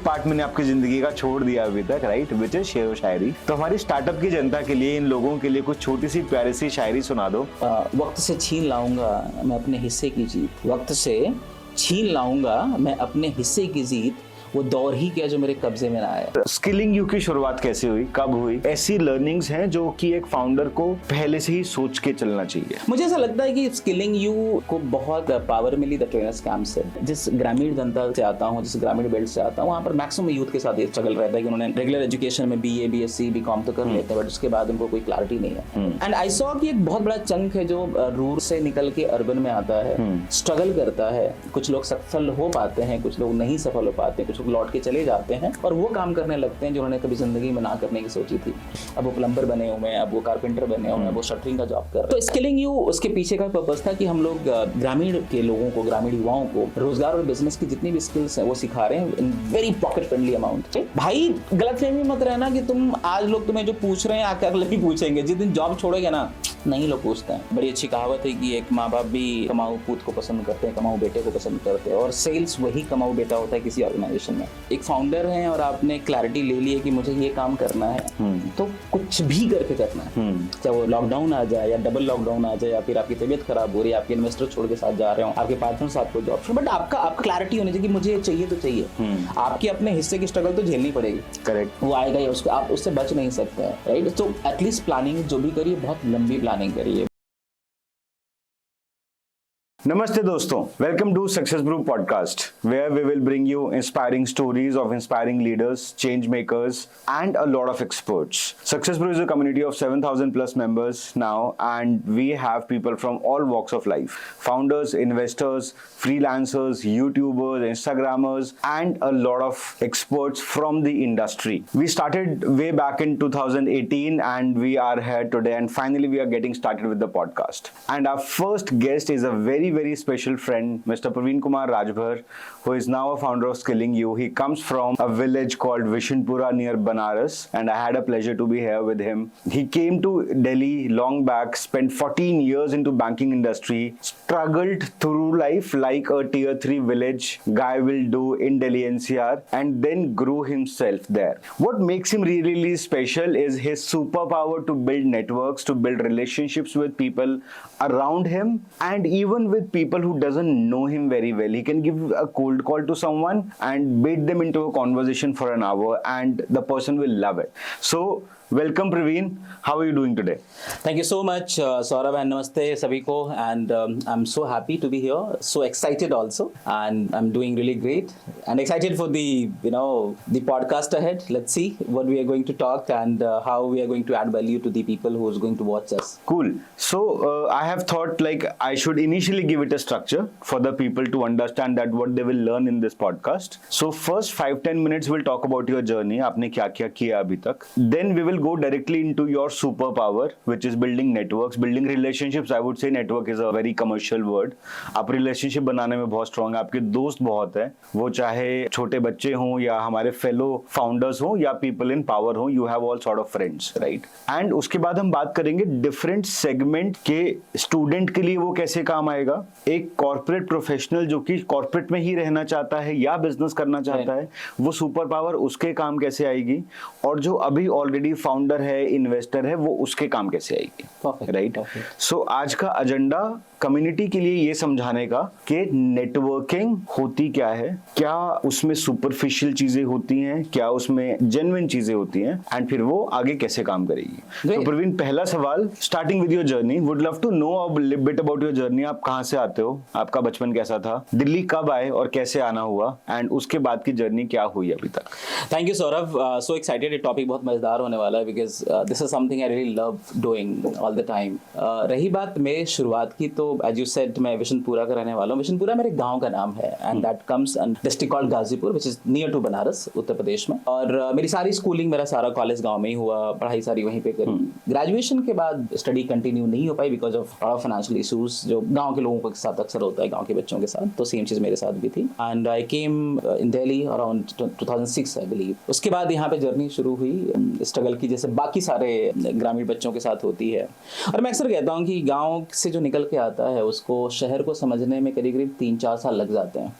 Part मैंने आपकी जिंदगी का छोड़ दिया अभी तक, राइट, विच इज शेर व शायरी। तो हमारी स्टार्टअप की जनता के लिए, इन लोगों के लिए कुछ छोटी सी प्यारी सी शायरी सुना दो। वक्त से छीन लाऊंगा मैं अपने हिस्से की जीत, वक्त से छीन लाऊंगा मैं अपने हिस्से की जीत, वो दौर ही क्या जो मेरे कब्जे में ना आए। स्किलिंग यू की शुरुआत कैसे हुई, कब हुई? ऐसी लर्निंग्स हैं जो कि एक फाउंडर को पहले से ही सोच के चलना चाहिए। मुझे ऐसा लगता है कि स्किलिंग यू को बहुत पावर मिली द ट्रेनर्स कैंप से। जिस ग्रामीण जनता से आता हूँ, जिस ग्रामीण बेल्ट से आता हूँ, वहाँ पर मैक्सिमम यूथ के साथ ये स्ट्रगल रहता है कि उन्होंने रेगुलर एजुकेशन में BA BSc BCom तो कर लेते हैं, बट उसके बाद उनको कोई क्लैरिटी नहीं है। एंड आई सॉ कि एक बहुत बड़ा चंक है जो रूरल से निकल के अर्बन में आता है, स्ट्रगल करता है। कुछ लोग सफल हो पाते हैं, कुछ लोग नहीं सफल हो पाते, कुछ लोग लौट के चले जाते हैं और वो काम करने लगते हैं जो उन्होंने कभी जिंदगी में ना करने की सोची थी। अब वो प्लम्बर बने हुए हैं, अब वो कारपेंटर बने हुए हैं, वो शटरिंग का जॉब कर रहे हैं। तो स्किलिंग यू, उसके पीछे का पर्पस था कि हम लोग ग्रामीण के लोगों को, ग्रामीण युवाओं को रोजगार और बिजनेस की जितनी भी स्किल्स हैं वो सिखा रहे हैं in very pocket friendly amount. भाई गलतफहमी मत रहना कि तुम आज लोग तुम्हें जो पूछ रहे हैं आकर अगले भी पूछेंगे। जिस दिन जॉब छोड़ोगे ना, नहीं लोग पूछते हैं। बड़ी अच्छी कहावत है कि एक माँ बाप भी कमाऊ पूत को पसंद करते हैं, कमाऊ बेटे को पसंद करते हैं, और सेल्स वही कमाऊ बेटा होता है किसी ऑर्गेनाइजेशन में। एक फाउंडर है और आपने क्लैरिटी ले ली है कि मुझे ये काम करना है, तो कुछ भी करके करना है। चाहे वो लॉकडाउन आ जाए या डबल लॉकडाउन आ जाए, या फिर आपकी तबीयत खराब हो रही है, आपके इन्वेस्टर छोड़ के साथ जा रहे हो, आपके पार्टनर साथ को जॉब, बट आपका क्लैरिटी होनी चाहिए कि मुझे ये चाहिए तो चाहिए। आपके अपने हिस्से की स्ट्रगल तो झेलनी पड़ेगी, करेक्ट, वो आएगा ही, उसको आप उससे बच नहीं सकते हैं, राइट। तो एटलीस्ट प्लानिंग जो भी करिए, बहुत लंबी प्लानिंग करिए। नमस्ते दोस्तों, welcome to success brew podcast, where we will bring you inspiring stories of inspiring leaders, change makers, and a lot of experts. Success Brew is a community of 7,000 plus members now, and we have people from all walks of life: founders, investors, freelancers, YouTubers, Instagrammers, and a lot of experts from the industry. We started way back in 2018, and we are here today, and finally we are getting started with the podcast. And our first guest is a very special friend, Mr. Praveen Kumar Rajbhar, who is now a founder of Skilling You. He comes from a village called Vishnupura near Banaras, and I had a pleasure to be here with him. He came to Delhi long back, spent 14 years into banking industry, struggled through life like a tier 3 village guy will do in Delhi NCR, and then grew himself there. What makes him really special is his superpower to build networks, to build relationships with people around him, and even with people who doesn't know him very well. He can give a cold call to someone and bait them into a conversation for an hour, and the person will love it. So welcome Praveen, how are you doing today? Thank you so much Saurabh, and namaste sabhi ko, and I'm so happy to be here, so excited also, and I'm doing really great and excited for the the podcast ahead. Let's see what we are going to talk, and how we are going to add value to the people who is going to watch us. Cool. So I have thought like I should initially give it a structure for the people to understand that what they will learn in this podcast. So first 5-10 minutes we'll talk about your journey, आपने क्या क्या किया अभी तक. Then we will go directly into your superpower, which is building networks, building relationships. I would say network is a very commercial word. आप relationship बनाने में बहुत strong है, आपके दोस्त बहुत है, वो चाहे छोटे बच्चे हों या हमारे fellow founders हों या people in power हों, you have all sort of friends, right? And उसके बाद हम बात करेंगे different segment के student के लिए वो कैसे काम आएगा, एक corporate professional जो कि corporate में ही रहना चाहता है या business करना चाहता है, वो superpower उसके काम कैसे आएगी, और जो अभी already फाउंडर है, इन्वेस्टर है, वो उसके काम कैसे आएगी, राइट? सो आज का एजेंडा कम्युनिटी के लिए ये समझाने का कि नेटवर्किंग होती क्या है, क्या उसमें सुपरफिशियल चीजें होती हैं, क्या उसमें जेन्युइन चीजें होती हैं, एंड फिर वो आगे कैसे काम करेगी. तो प्रवीण, पहला सवाल, starting with your journey, would love to know a bit about your journey. आप कहाँ से आते हो, आपका बचपन कैसा था, दिल्ली कब आए और कैसे आना हुआ, एंड उसके बाद की जर्नी क्या हुई अभी तक. Thank you Saurabh, so excited. ये टॉपिक बहुत मजेदार होने वाला है, because this is something I really love doing all the time. रही बात मेरी शुरुआत की, तो एज यू सेड मैं विशनपुरा का रहने वाला हूँ. विशनपुरा मेरे गांव का नाम है, and that comes in district called Ghazipur, which is near to Banaras, Uttar Pradesh में. और मेरी सारी स्कूलिंग, मेरा सारा कॉलेज गांव में ही हुआ, पढ़ाई सारी वहीं पे करी. ग्रेजुएशन के बाद स्टडी कंटिन्यू नहीं हो पाई बिकॉज ऑफ फाइनेंशियल इशूज, जो गांव के लोगों के साथ अक्सर होता है, गांव के बच्चों के साथ. तो सेम चीज मेरे साथ भी थी, and I came in Delhi around 2006 I believe. उसके बाद यहाँ पे जर्नी शुरू हुई स्ट्रगल की, जैसे बाकी सारे ग्रामीण बच्चों के साथ होती है. और मैं अक्सर कहता हूँ कि गांव से जो निकल के आता है उसको शहर को समझने में करीब 3-4 साल लग जाते हैं.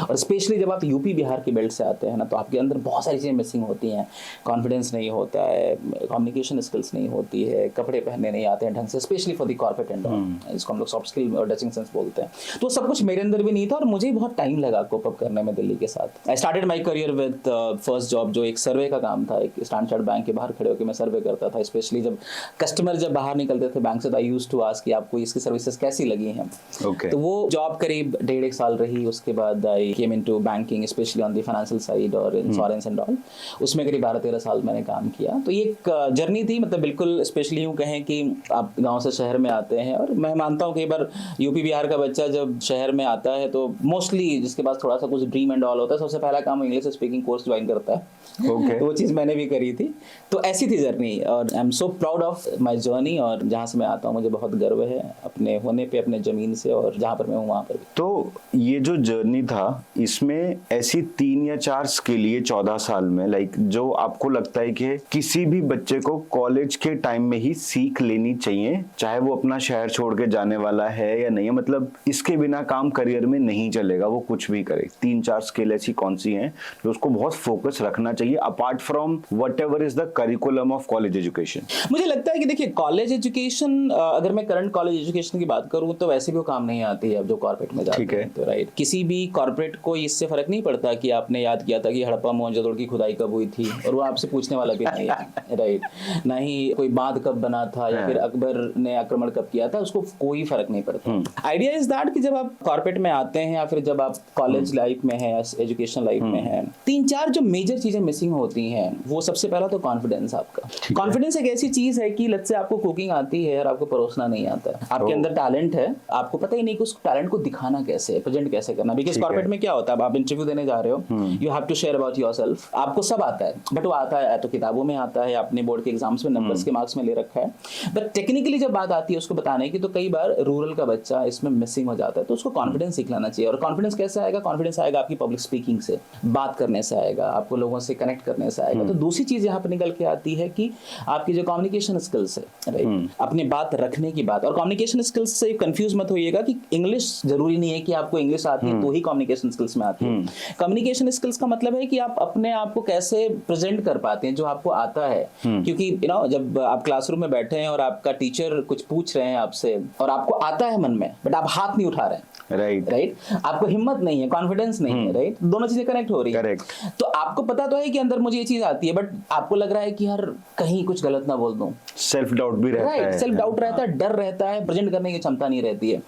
और स्पेशली जब आप यूपी बिहार के बेल्ट से आते हैं ना, तो आपके अंदर बहुत सारी चीज़ें मिसिंग होती हैं। कॉन्फिडेंस नहीं होता है, कम्युनिकेशन स्किल्स नहीं होती है, कपड़े पहनने नहीं आते हैं ढंग से, specially for the corporate and इसको हम लोग सॉफ्ट स्किल और ड्रेसिंग सेंस बोलते हैं। तो सब कुछ मेरे अंदर भी नहीं था और मुझे बहुत टाइम लगा कोप अप करने में दिल्ली के साथ। I started my career with first job जो एक सर्वे का काम था। एक स्टैंडर्ड बैंक के बाहर खड़े होकर मैं सर्वे करता था, स्पेशली जब कस्टमर जब बाहर निकलते थे बैंक से, तो आई यूज्ड टू आस्क कि आपको इसकी सर्विसेज कैसी लगी हैं। तो वो जॉब करीब 1.5 साल रही। उसके बाद I came into banking, specially on the financial side और इंश्योरेंस एंड ऑल। उसमें करीब 12-13 साल मैंने काम किया। तो ये एक जर्नी थी, मतलब बिल्कुल स्पेशली यूँ कहें कि आप गाँव से शहर में आते हैं, और मैं मानता हूँ कई बार यूपी बिहार का बच्चा जब शहर में आता है तो मोस्टली जिसके पास थोड़ा सा कुछ ड्रीम एंड ऑल होता है, सबसे पहला काम इंग्लिश स्पीकिंग कोर्स ज्वाइन करता है। तो वो चीज़ मैंने भी करी थी। तो ऐसी थी जर्नी, और I am so proud of my journey. और जहाँ से मैं आता हूँ मुझे बहुत गर्व है अपने होने पे, अपने ज़मीन से, और जहाँ पर मैं हूँ वहाँ पर भी। तो ये जो जर्नी था, इसमें ऐसी 3 या 4 स्किल ये 14 साल में, लाइक जो आपको लगता है कि किसी भी बच्चे को कॉलेज के टाइम में ही सीख लेनी चाहिए, चाहे वो अपना शहर छोड़ के जाने वाला है या नहीं है, मतलब इसके बिना काम करियर में नहीं चलेगा, वो कुछ भी करे। 3-4 स्किल ऐसी कौन सी हैं जो उसको बहुत फोकस रखना चाहिए apart from what ever is the curriculum of college education? मुझे लगता है कि देखिए, कॉलेज एजुकेशन, अगर मैं करंट कॉलेज एजुकेशन की बात करूं तो वैसे भी वो काम नहीं आती है अब जो कॉर्पोरेट में जाते हैं। तो राइट, किसी भी कॉर्पोरेट को इससे फर्क नहीं पड़ता कि आपने याद किया था कि हड़प्पा मोहनजोदड़ो की खुदाई कब हुई थी, और वो आपसे पूछने वाला भी नहीं है। राइट, ना ही कोई बांध कब बना था या फिर अकबर ने आक्रमण कब किया था, उसको कोई फर्क नहीं पड़ता। आइडिया इज दैट कि जब आप कॉर्पोरेट में आते हैं या फिर जब आप कॉलेज लाइफ में है या एजुकेशन लाइफ में है, 3-4 जो मेजर चीजें मिसिंग होती हैं। वो सबसे पहला तो कॉन्फिडेंस आपका। कॉन्फिडेंस एक ऐसी चीज है कि लेट्स से आपको कुकिंग आती है और आपको परोसना नहीं आता है, आपके अंदर टैलेंट है, आपको पता ही नहीं कि उस टैलेंट को दिखाना कैसे है, प्रेजेंट कैसे करना। बिकॉज़ कॉर्पोरेट में क्या होता है, आप इंटरव्यू देने जा रहे हो, you have to share about yourself. आपको सब आता है, बट वो आता है तो किताबों में आता है, अपने बोर्ड के एग्जाम्स में नंबर्स के मार्क्स में ले रखा है, बट टेक्निकली जब बात आती है उसको बताने की, तो कई बार रूरल का बच्चा इसमें मिसिंग हो जाता है। तो उसको कॉन्फिडेंस सीख लेना चाहिए। और कॉन्फिडेंस कैसे आएगा? कॉन्फिडेंस आएगा आपकी पब्लिक स्पीकिंग से, बात करने से आएगा, आपको लोगों से कनेक्ट करने से आएगा। तो दूसरी चीज यहाँ पर निकल के आती है कि आपकी जो कम्युनिकेशन स्किल्स है, राइट, अपनी बात रखने की बात। और कम्युनिकेशन स्किल्स से कंफ्यूज मत होइएगा कि इंग्लिश जरूरी नहीं है कि आपको इंग्लिश आती है तो ही कम्युनिकेशन स्किल्स में आती है। कम्युनिकेशन स्किल्स का मतलब है कि आप अपने आप को कैसे प्रेजेंट कर पाते हैं जो आपको आता है। क्योंकि जब आप क्लासरूम में बैठे हैं और आपका टीचर कुछ पूछ रहे हैं आपसे और आपको आता है मन में, बट आप हाथ नहीं उठा रहे हैं, राइट, आपको हिम्मत नहीं है, कॉन्फिडेंस नहीं है, राइट, दोनों चीजें कनेक्ट हो रही है। तो आपको पता तो है कि अंदर मुझे ये चीज आती है, बट आपको लग रहा है कि यार कहीं कुछ गलत ना बोल दूं, सेल्फ डाउट भी रहता है, सेल्फ डाउट रहता है, डर रहता है, प्रेजेंट करने की क्षमता नहीं रहती है।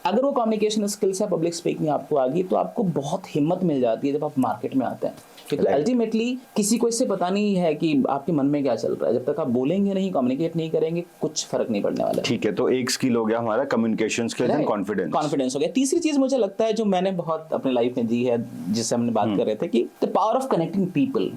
अगर वो कम्युनिकेशन स्किल्स है, पब्लिक स्पीकिंग आपको आ गई, तो आपको बहुत हिम्मत मिल जाती है जब आप मार्केट में आते हैं। क्योंकि अल्टीमेटली किसी को इससे पता नहीं है कि आपके मन में क्या चल रहा है। जब तक आप बोलेंगे नहीं, कम्युनिकेट नहीं करेंगे, कुछ फर्क नहीं पड़ने वाला है। ठीक है, तो एक स्किल हो गया हमारा कम्युनिकेशन स्किल्स एंड कॉन्फिडेंस हो गया। तीसरी चीज मुझे लगता है जो मैंने बहुत अपने लाइफ में दी है, जिससे हमने बात कर रहे थे, कि the power of connecting people,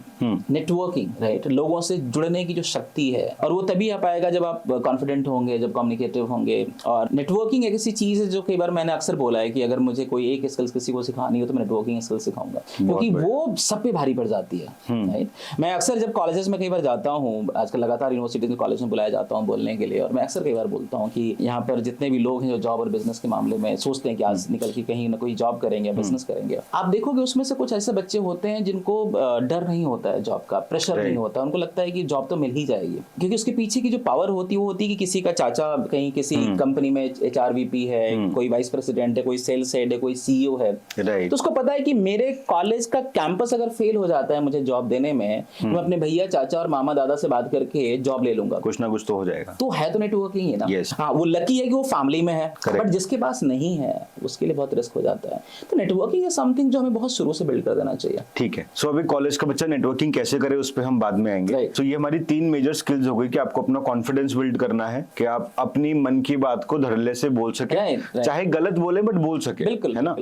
networking, right, लोगों से जुड़ने की जो शक्ति है। और वो तभी आ पाएगा जब आप कॉन्फिडेंट होंगे, जब कम्युनिकेटिव होंगे। और नेटवर्किंग एक ऐसी चीज है जो कई बार मैंने अक्सर बोला है कि अगर मुझे कोई एक स्किल्स किसी को सिखानी हो तो मैं नेटवर्किंग स्किल्स सिखाऊंगा, क्योंकि वो सब पे भारी पड़ जाती है। राइट, मैं अक्सर जब कॉलेजेस में कई बार जाता हूँ, आजकल लगातार यूनिवर्सिटी के कॉलेज में बुलाया जाता हूँ बोलने के लिए, और मैं अक्सर कई बार बोलता हूँ कि यहाँ पर जितने भी लोग हैं जो जॉब और बिजनेस के मामले में सोचते हैं कि आज निकल के कहीं ना कोई जॉब करेंगे, बिजनेस करेंगे, आप देखोगे उसमें से कुछ ऐसे बच्चे होते हैं जिनको डर नहीं होता है जॉब का, प्रेशर नहीं होता, उनको लगता है कि जॉब तो मिल ही जाएगी, क्योंकि उसके पीछे की जो पावर होती है वो होती है कि किसी का चाचा कहीं किसी कंपनी में HR VP है, कोई वाइस प्रेसिडेंट है, कोई सेल्स हेड है, कोई CEO है, तो उसको पता है कि मेरे कॉलेज का कैंपस अगर फेल हो जाता है मुझे जॉब देने में, मैं अपने भैया, चाचा और मामा, दादा से बात करके जॉब ले लूंगा, कुछ ना कुछ तो हो जाएगा। तो है तो नेटवर्किंग है ना। हाँ, वो लकी है कि वो फैमिली में है, बट जिसके पास नहीं है उसके लिए बहुत रिस्क हो जाता है। तो नेटवर्किंग है समथिंग जो हमें बहुत शुरू से बिल्ड कर देना चाहिए। ठीक है, सो अभी कॉलेज का बच्चा नेटवर्किंग कैसे करे उस पर हम बाद में आएंगे। तो ये हमारी 3 मेजर स्किल्स हो गई कि आपको अपना कॉन्फिडेंस बिल्ड करना है, कि आप अपनी मन की बात को धड़ल्ले से बोल सके, चाहे गलत बोले बट बोल सके, है ना।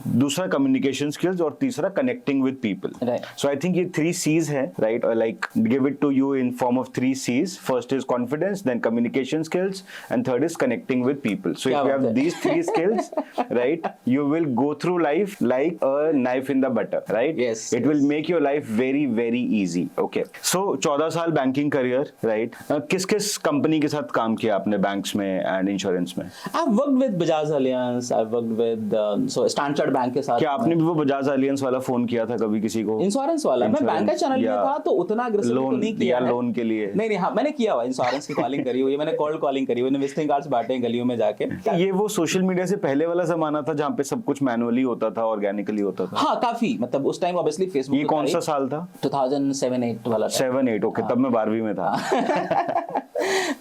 दूसरा कम्युनिकेशन स्किल्स, और तीसरा connecting with people. So I think ये 3 C's है, right, like give it to you in form of 3 C's. First is confidence, then communication skills, and third is connecting with people. So if you have these 3 skills, right, you will go through life like a knife in the butter, right? Yes. It will make your life very very easy. Okay. So 14 साल banking career, right, किस किस company के साथ काम किया आपने banks में and insurance में? I've worked with Bajaj Allianz, I've worked with so Standard Bank के साथ। क्या आपने भी वो बजाज एलियंस वाला फोन किया था कभी किसी को? इंश्योरेंस वाला मैं बैंक का चैनल में था तो उतना अग्रेसिव तो नहीं किया है। लोन के लिए नहीं हाँ मैंने किया हुआ इंश्योरेंस की कॉलिंग करी हुई है, मैंने कोल्ड कॉलिंग करी हुई है, विजिटिंग कार्ड्स बांटे गलियों में जाके। ये वो सोशल मीडिया से पहले वाला जमाना था जहाँ पे सब कुछ मैनुअली होता था, ऑर्गेनिकली होता था? हाँ काफी, मतलब उस टाइम ऑब्वियसली फेसबुक। ये कौन सा साल था? 2007-8 वाला 7-8 ओके, तब मैं 12वीं में था।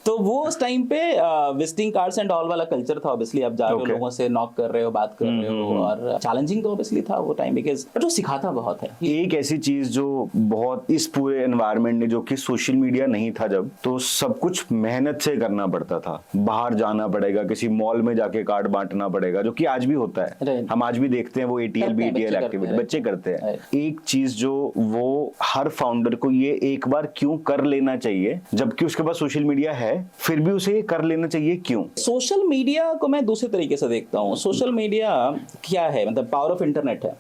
तो वो उस टाइम पे विजिटिंग कार्ड्स एंड ऑल वाला कल्चर था ऑब्वियसली। आप जा रहे हो लोगों से नॉक कर रहे हो, बात कर रहे हो, और चैलेंजिंग तो ऑब्वियसली था वो टाइम, बिकॉज बट वो सिखाता बहुत है। एक ऐसी चीज जो बहुत इस पूरे एनवायरनमेंट ने, जो कि सोशल मीडिया नहीं था जब, तो सब कुछ मेहनत से करना पड़ता था। बाहर जाना पड़ेगा, किसी मॉल में जाके कार्ड बांटना पड़ेगा, जो कि आज भी होता है। हम आज भी देखते हैं वो ATL BTL एक्टिविटी बच्चे करते हैं। एक चीज जो वो हर फाउंडर को ये एक बार क्यों कर लेना चाहिए, जबकि उसके पास सोशल मीडिया है, फिर भी उसे कर लेना चाहिए क्यों? सोशल मीडिया को मैं दूसरे तरीके से देखता हूँ। सोशल मीडिया क्या है, मतलब पावर ऑफ इंटरनेट है।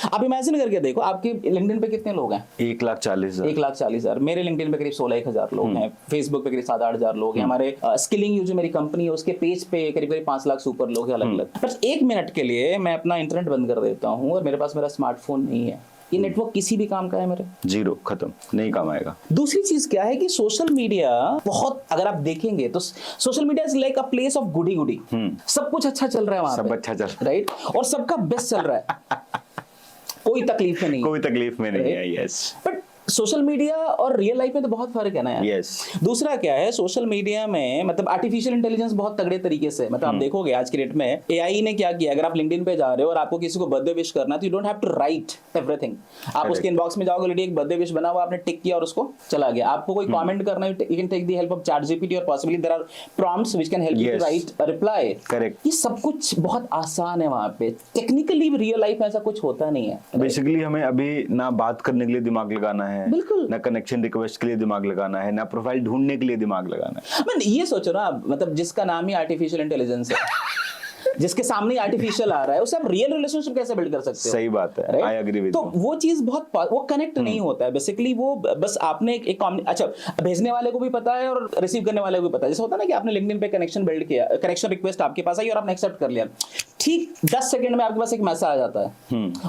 आप इमेजिन करके देखो, आपके लिंक्डइन पे कितने लोग हैं? 1,40,000। 1,40,000। मेरे लिंक्डइन पे करीब 16,000 लोग हैं। फेसबुक पे करीब 7-8,000 लोग हैं। हमारे स्किलिंग यू जो मेरी कंपनी है उसके पेज पे करीब 5 लाख सुपर लोग हैं अलग अलग। बस 1 मिनट के लिए मैं अपना इंटरनेट बंद कर देता हूँ और मेरे पास मेरा स्मार्टफोन नहीं है, ये नेटवर्क किसी भी काम का है मेरे, जीरो, खत्म, नहीं काम आएगा। दूसरी चीज क्या है कि सोशल मीडिया बहुत, अगर आप देखेंगे तो social media is like a place of goody goody. सब कुछ अच्छा चल रहा है वहां पे, सब अच्छा चल रहा है, राइट, और सबका बेस्ट चल रहा है, कोई तकलीफ में नहीं, कोई तकलीफ में नहीं है। यस, बट सोशल मीडिया और रियल लाइफ में तो बहुत फर्क है ना यार। यस। दूसरा क्या है, सोशल मीडिया में मतलब आर्टिफिशियल इंटेलिजेंस बहुत तगड़े तरीके से, मतलब आप देखोगे आज की डेट में एआई ने क्या किया, अगर आप लिंक्डइन पे जा रहे हो और आपको किसी को बर्थडे विश करना है तो you don't have to write everything. आप उसके इनबॉक्स में जाओगे, ऑलरेडी एक बर्थडे विश बना हुआ, आपने टिक किया और उसको चला गया। आपको कोई कमेंट करना है, you can take the help of ChatGPT और possibly there are prompts which can help you to write a reply. Correct. ये सब कुछ बहुत आसान है वहां पे। टेक्निकली रियल लाइफ में ऐसा कुछ होता नहीं है। बेसिकली हमें अभी ना बात करने के लिए दिमाग लगाना है, बिल्कुल, ना कनेक्शन रिक्वेस्ट के लिए दिमाग लगाना है, ना प्रोफाइल ढूंढने के लिए दिमाग लगाना है। मैं ये सोचो ना, मतलब जिसका नाम ही आर्टिफिशियल इंटेलिजेंस है, जिसके सामने आर्टिफिशियल आ रहा है, उससे आप रियल रिलेशनशिप कैसे बिल्ड कर सकते हो? सही बात है, आई एग्री विद। तो वो चीज बहुत, वो कनेक्ट नहीं होता है बेसिकली। वो बस आपने एक अच्छा, भेजने वाले को भी पता है और रिसीव करने वाले को भी पता है। जैसे होता है ना कि आपने लिंक्डइन पे कनेक्शन बिल्ड किया, कनेक्शन रिक्वेस्ट आपके पास आई और आपने एक्सेप्ट कर लिया, ठीक 10 सेकंड में आपके पास एक मैसेज आ जाता है,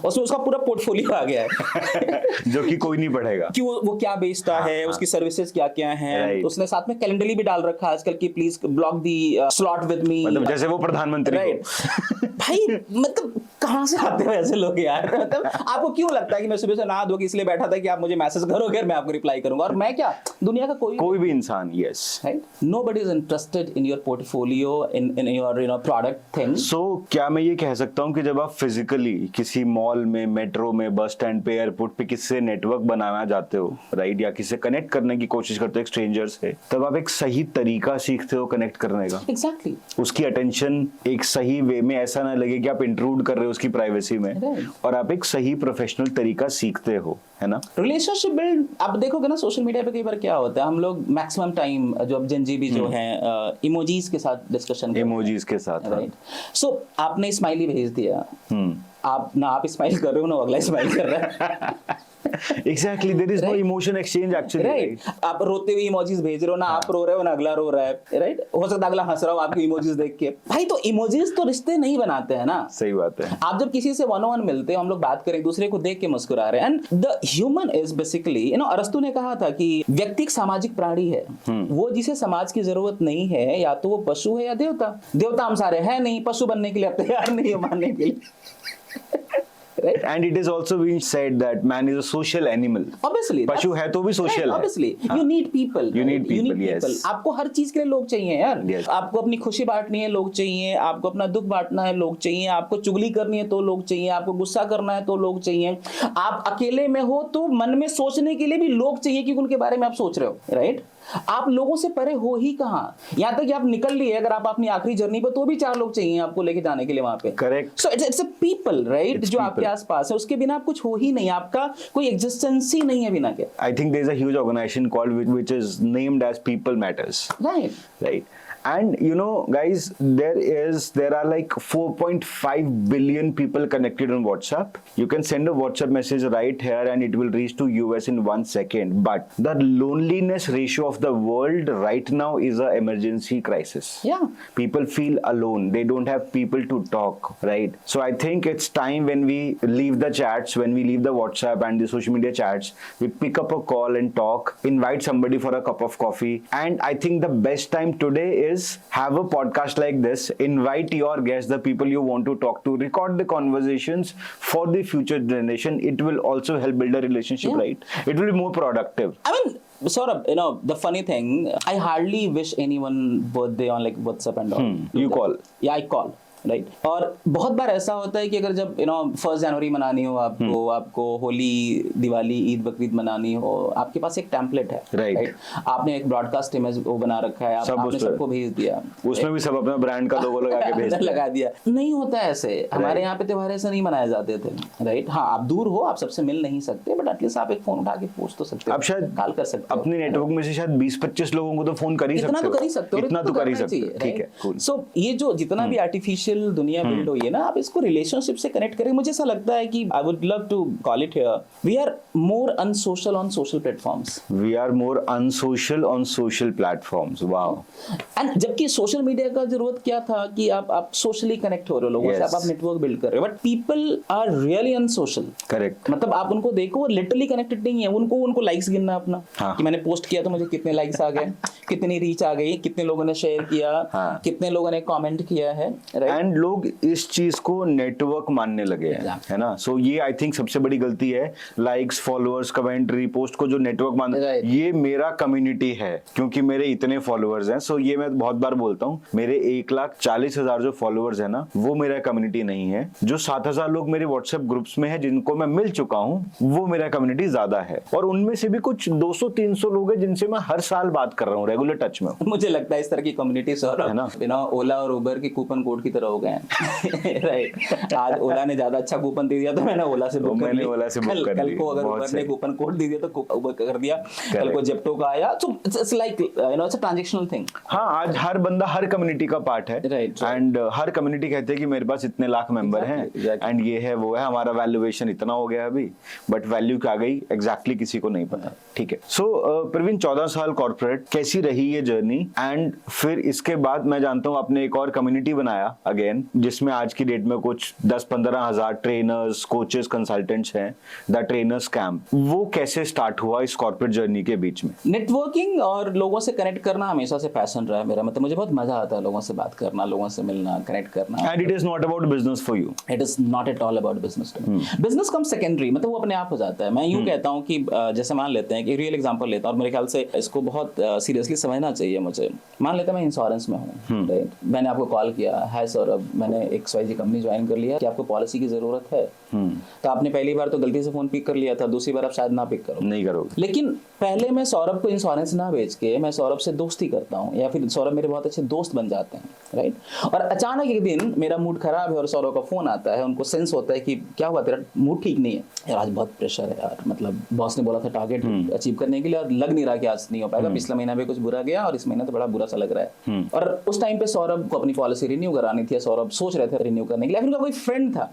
उसमें उसका पूरा पोर्टफोलियो आ गया है जो कि कोई नहीं पढ़ेगा कि वो क्या बेचता है, उसकी सर्विसेज क्या क्या हैं। उसने साथ में कैलेंडरली भी डाल रखा है आजकल की please block the slot with me, मतलब जैसे वो प्रधानमंत्री राइट। भाई मतलब कहां से आते हो ऐसे लोग यार? मतलब आपको क्यों लगता है कि मैं सुबह से नहा धो के इसलिए बैठा था कि आप मुझे मैसेज करोगे और मैं आपको रिप्लाई करूंगा, और मैं क्या दुनिया का कोई भी इंसान? Yes, right. Nobody is interested in your portfolio, in your product things. So क्या मैं ये कह सकता हूँ कि जब आप फिजिकली किसी मॉल में, मेट्रो में, बस स्टैंड पे, एयरपोर्ट पे किसी से नेटवर्क बनाना चाहते हो, राइट, या किसी से कनेक्ट करने की कोशिश करते हो एक स्ट्रेंजर से, तब आप एक सही तरीका सीखते हो कनेक्ट करने का। एग्जैक्टली। उसकी अटेंशन एक सही वे में, ऐसा ना लगे कि आप इंट्रूड कर रहे हो उसकी प्राइवेसी में, और आप एक सही प्रोफेशनल तरीका सीखते हो, है ना? रिलेशनशिप बिल्ड आप देखोगे ना सोशल मीडिया पे कई बार क्या होता है, हम लोग मैक्सिमम टाइम जो अब जेनजी जो है इमोजीज के साथ डिस्कशन करते हैं, इमोजीज के साथ, राइट। सो आपने स्माइली भेज दिया, आप ना आप स्माइल कर रहे हो ना अगला स्माइल कर रहा है। Exactly, there is no emotion exchange actually, right? आप रोते हुए इमोजीज भेज रहे हो ना, आप रो रहे हो ना अगला रो रहा है, राइट। हो सकता है अगला हंस रहा हो आपके इमोजीज देख के। भाई तो इमोजीज तो रिश्ते नहीं बनाते हैं ना। सही बात है। आप जब किसी से वन ऑन वन मिलते हो, हम लोग बात करें, दूसरे को देख के मुस्कुरा रहे हैं, and the human is basically, अरस्तु ने कहा था कि व्यक्ति एक सामाजिक प्राणी है। वो जिसे समाज की जरूरत नहीं है, या तो वो पशु है या देवता। देवता हम सारे हैं नहीं, पशु बनने के लिए आप तैयार नहीं हो मानने के लिए। Right? And it is also being said that man is a social animal. Obviously, पशु है तो भी social right, है। obviously, you need people. You need people, yes. आपको हर चीज के लिए लोग चाहिए यार। Yes. आपको अपनी खुशी बांटनी है, लोग चाहिए। आपको अपना दुख बांटना है, लोग चाहिए। आपको चुगली करनी है तो लोग चाहिए। आपको गुस्सा करना है तो लोग चाहिए। आप अकेले में हो तो मन में सोचने के लिए भी लोग चाहिए कि उनके बारे में आप सोच रहे हो, राइट। आप लोगों से परे हो ही कहां, यहां तक कि आप निकल लिए अगर आप अपनी आखिरी जर्नी पर, तो भी 4 लोग चाहिए आपको लेके जाने के लिए वहां पे। Correct. So it's a people, right, जो आपके आसपास है, उसके बिना आप कुछ हो ही नहीं, आपका कोई एग्जिस्टेंस ही नहीं है बिना के। I think there is a huge organization called which is named as People Matters. Right. Right. And you know, guys, there are like 4.5 billion people connected on WhatsApp. You can send a WhatsApp message right here and it will reach to US in 1 second. But the loneliness ratio of the world right now is an emergency crisis. Yeah. People feel alone. They don't have people to talk, right? So I think it's time when we leave the chats, when we leave the WhatsApp and the social media chats, we pick up a call and talk, invite somebody for a cup of coffee. And I think the best time today is have a podcast like this, invite your guests, the people you want to talk to, record the conversations for the future generation. It will also help build a relationship, Yeah. right? It will be more productive. I mean, sort of, you know, the funny thing, I hardly wish anyone birthday on like WhatsApp and all. You call. Yeah, I call. Right और बहुत बार ऐसा होता है कि अगर जब 1 जनवरी मनानी हो आपको होली दिवाली ईद बकरीद मनानी हो, आपके पास एक टेम्पलेट है, राइट? आपने एक ब्रॉडकास्ट इमेज वो बना रखा है, आपने सबको भेज दिया, उसमें भी सब अपना ब्रांड का लोगो लगा के भेज दिया, लगा दिया। नहीं होता है ऐसे, हमारे यहाँ पे त्योहार ऐसे नहीं मनाए जाते थे, राइट? हाँ, आप दूर हो, आप सबसे मिल नहीं सकते, बट एटलीस्ट आप एक फोन उठा के पूछ तो सकते हो, आप शायद कॉल कर सकते हो। अपने नेटवर्क में से शायद 20-25 लोगों को तो फोन कर ही सकते हो, इतना तो कर ही सकते हो, इतना तो कर ही सकते हो, ठीक है, cool। सो ये जो जितना भी आर्टिफिशियल दुनिया बिल्ड हुई है ना, आप इसको रिलेशनशिप से कनेक्ट करें। मुझे ऐसा लगता है कि I would love to call it here, we are more unsocial on social platforms. We are more unsocial on social platforms. Wow. And जबकि सोशल मीडिया का जरूरत क्या था कि आप सोशली कनेक्ट हो रहे हो लोगों से, आप नेटवर्क बिल्ड कर रहे हो, but people are really unsocial. Correct. मतलब आप उनको देखो, वो लिटरली कनेक्टेड नहीं है, उनको लाइक्स गिनना अपना, कि मैंने पोस्ट किया तो मुझे कितने लाइक्स आ गए, कितनी रीच आ गई, कितने लोगों ने शेयर किया, कितने लोगों ने कमेंट किया है, एंड लोग इस चीज को नेटवर्क मानने लगे हैं, है ना? सो ये आई थिंक सबसे बड़ी गलती है, लाइक्स, फॉलोअर्स, कमेंट, रीपोस्ट को जो नेटवर्क मान, ये मेरा कम्युनिटी है क्योंकि मेरे इतने फॉलोअर्स हैं। सो ये मैं बहुत बार बोलता हूँ, मेरे 1,40,000 जो फॉलोअर्स है ना, वो मेरा कम्युनिटी नहीं है। जो 7,000 लोग मेरे व्हाट्सएप ग्रुप्स में है जिनको मैं मिल चुका हूँ, वो मेरा कम्युनिटी ज्यादा है, और उनमें से भी कुछ 200-300 लोग हैं जिनसे मैं हर साल बात कर रहा हूँ, रेगुलर टच में। मुझे लगता है इस तरह की कम्युनिटी है ना, ओला और उबर की कूपन कोड की तरह हो गए हैं। राइट, आज ओला ने ज्यादा अच्छा कूपन दे दिया तो मैंने ओला से बुक कर लिया, कल को अगर उबर ने कूपन कोड दे दिया तो उबर कर दिया, कल को जेप्टो का आया, so it's like it's a transactional thing. हाँ, आज हर बंदा हर कम्युनिटी का पार्ट है, एंड हर कम्युनिटी कहते हैं कि मेरे पास इतने लाख मेंबर हैं, एंड ये है वो है, हमारा वैल्यूएशन इतना हो गया अभी, बट वैल्यू क्या गई एग्जैक्टली किसी को नहीं पता। ठीक है। सो प्रवीण, 14 साल कॉर्पोरेट, कैसी रही ये जर्नी? एंड फिर इसके बाद मैं जानता हूँ आपने एक और कम्युनिटी बनाया अगेन, जिसमें आज की डेट में कुछ 10-15 हजार ट्रेनर्स, कोचेस, कंसल्टेंट्स हैं, द ट्रेनर्स कैंप। वो कैसे स्टार्ट हुआ इस कॉर्पोरेट जर्नी के बीच में? नेटवर्किंग और लोगों से कनेक्ट करना हमेशा से पैशन रहा है मेरा, मतलब मुझे बहुत मजा आता है लोगों से बात करना, लोगों से मिलना, कनेक्ट करना। And it is not about business for you. It is not at all about business. Business come secondary, मतलब वो अपने आप हो जाता है। मैं यूं कहता हूं कि जैसे मान लेते हैं कि रियल एग्जांपल लेता हूं, और मेरे ख्याल से इसको बहुत सीरियसली समझना चाहिए मुझे। मान लेते हैं मैं इंश्योरेंस में हूं, राइट? मैंने आपको कॉल किया, हाय सौरभ, मैंने XYZ कंपनी ज्वाइन कर लिया, कि आपको पॉलिसी की जरूरत है? तो आपने पहली बार तो गलती से फोन पिक कर लिया था, दूसरी बार आप शायद ना पिक करो, नहीं करोगे। लेकिन पहले मैं सौरभ को इंश्योरेंस ना बेच के मैं सौरभ से दोस्ती करता हूँ, या फिर सौरभ मेरे बहुत अच्छे दोस्त बन जाते हैं, राइट? और अचानक एक दिन मेरा मूड खराब है और सौरभ का फोन आता है, उनको सेंस होता है कि क्या हुआ, तेरा मूड ठीक नहीं है यार, आज बहुत प्रेशर है यार, मतलब बॉस ने बोला था टारगेट अचीव करने के लिए, और लग नहीं रहा कि आज नहीं हो पाएगा, पिछला महीना भी कुछ बुरा गया और इस महीना तो बड़ा बुरा सा लग रहा है। और उस टाइम पे सौरभ को अपनी पॉलिसी रिन्यू करानी थी, सौरभ सोच रहे थे रिन्यू करने के लिए, फिर उनका कोई फ्रेंड था।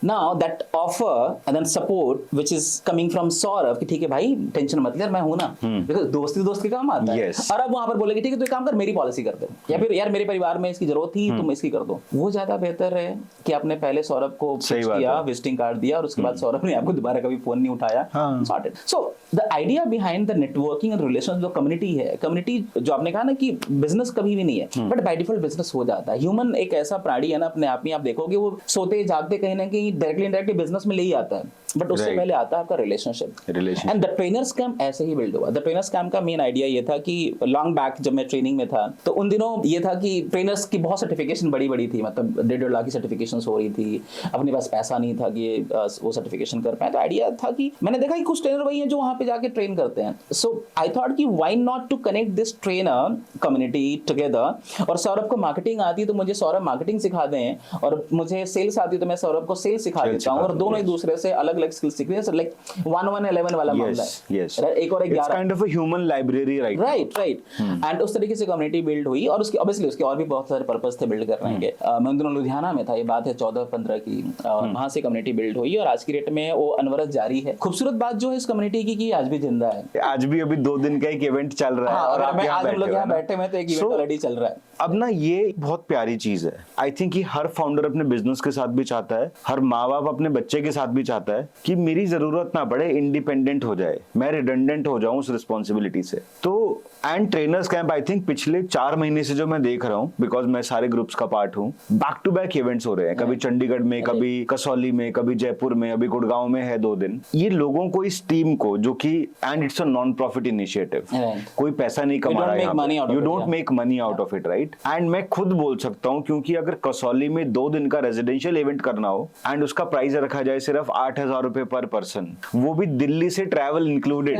Now that offer and then support which is coming from Saurabh कि ठीक है भाई, टेंशन मत ले यार, मैं हूं ना, बिकॉज़ दोस्ती दोस्त के काम आता है। और अब वहां पर बोले कि ठीक है, तू एक काम कर, मेरी पॉलिसी कर दे, या फिर यार मेरे परिवार में इसकी जरूरत थी, तुम इसकी कर दो। वो ज्यादा बेहतर है कि आपने पहले सौरभ को किया, विजिटिंग कार्ड दिया, और उसके बाद सौरभ ने आपको दोबारा कभी फोन नहीं उठाया, sorted. So the idea behind the networking and relation जो कम्युनिटी है, कम्युनिटी जो आपने कहा ना कि बिजनेस कभी भी नहीं है, बट बाय डिफॉल्ट बिजनेस हो जाता है। ह्यूमन एक ऐसा प्राणी है ना, अपने आप में आप देखोगे वो सोते जागते कहीं ना कहीं डायरेक्टली इनडायरेक्टली बिजनेस में ले ही आता है, बट उससे पहले आता है आपका relationship. And the trainers camp ऐसे ही बिल्ड हुआ। द ट्रेनर्स कैंप का मेन आइडिया ये था कि लॉन्ग बैक जब मैं ट्रेनिंग में था, तो उन दिनों ये था कि ट्रेनर्स की बहुत सर्टिफिकेशन बड़ी थी, मतलब 1.5 लाख की सर्टिफिकेशन हो रही थी, अपने पास पैसा नहीं था कि वो सर्टिफिकेशन कर पाए। तो आइडिया था कि मैंने देखा कि कुछ ट्रेनर वही हैं जो वहां पे जाके ट्रेन करते हैं, सो आई थॉट कि why not to connect this trainer community together. और सौरभ को मार्केटिंग आती तो मुझे सौरभ मार्केटिंग सिखा दें, और मुझे सेल्स आती तो मैं सौरभ को सेल्स सिखा देता हूँ, और दोनों एक दूसरे से अलग अलग स्किल सीख रहे हैं, लाइक 1-1-11 वाला मामला है। yes. एक और एक It's 11 kind of a human library, right? Right and उस तरीके से कम्युनिटी बिल्ड हुई, और उसके ऑब्वियसली उसके और भी बहुत सारे पर्पस थे बिल्ड करने के। मैं उन दिनों लुधियाना में था, ये बात है 14-15 की, वहां से कम्युनिटी बिल्ड हुई और आज की डेट में वो अनवरत जारी है। खूबसूरत बात जो है इस कम्युनिटी की कि आज भी जिंदा है। आज भी अभी 2 दिन का एक इवेंट चल रहा है और आप आज हम लोग यहाँ बैठे हैं तो एक इवेंट ऑलरेडी चल रहा है। अब ना ये बहुत प्यारी चीज है। आई थिंक कि हर फाउंडर अपने बिजनेस के साथ भी चाहता है, हर माँ बाप अपने बच्चे के साथ भी चाहता है कि मेरी जरूरत ना पड़े, इंडिपेंडेंट हो जाए, मैं रिडंडेंट हो जाऊं उस रिस्पॉन्सिबिलिटी से। तो and trainers camp I think पिछले 4 महीने से जो मैं देख रहा हूँ, बिकॉज मैं सारे ग्रुप्स का पार्ट हूँ, बैक टू बैक इवेंट्स हो रहे हैं। कभी चंडीगढ़ में, कभी कसौली में, कभी जयपुर में, अभी गुड़गांव में है 2 दिन। ये लोगों को, इस टीम को, जो कि and it's a non profit initiative, कोई पैसा नहीं कमा रहा है, you don't make money out of it, right? And मैं खुद बोल सकता हूँ, क्योंकि अगर कसौली में 2 दिन का रेजिडेंशियल इवेंट करना हो एंड उसका प्राइस रखा जाए सिर्फ 8,000 रुपए पर पर्सन, वो भी दिल्ली से ट्रैवल इंक्लूडेड।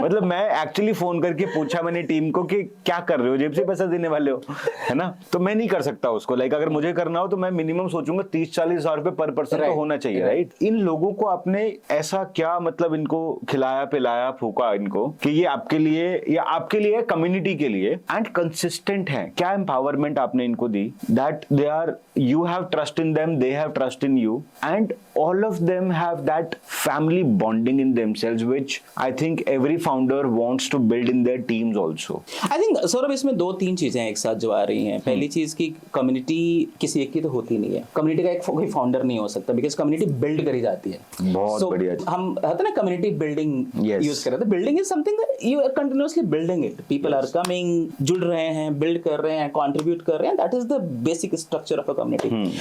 मतलब मैं एक्चुअली फोन करके पूछा मैंने टीम को कि क्या कर रहे हो, जेब से पैसा देने वाले हो, है ना? तो मैं नहीं कर सकता उसको। लाइक अगर मुझे करना हो तो मैं मिनिमम सोचूंगा 30-40 हजार रुपए पर पर्सन तो होना चाहिए, राइट? इन लोगों को आपने ऐसा क्या मतलब इनको खिलाया पिलाया फूका इनको कि ये आपके लिए या आपके लिए कम्युनिटी के लिए एंड कंसिस्टेंट है? क्या एम्पावरमेंट आपने इनको दी that they are, you have trust in them, they have trust in you, and all of them have that family bonding in themselves, which I think every founder wants to build in their teams also. I think Saurabh इसमें 2-3 चीजें एक साथ जो आ रही हैं। पहली चीज की कम्युनिटी किसी एक की तो होती नहीं है, कम्युनिटी का एक कोई फाउंडर नहीं हो सकता, बिकॉज कम्युनिटी बिल्ड करी जाती है। बहुत बढ़िया। हम कहते हैं ना कम्युनिटी बिल्डिंग यूज कर रहे थे। Building is something that you are continuously building it, people are coming, जुड़ रहे हैं, बिल्ड कर रहे हैं, कंट्रीब्यूट कर रहे हैं, that is the basic structure of a community.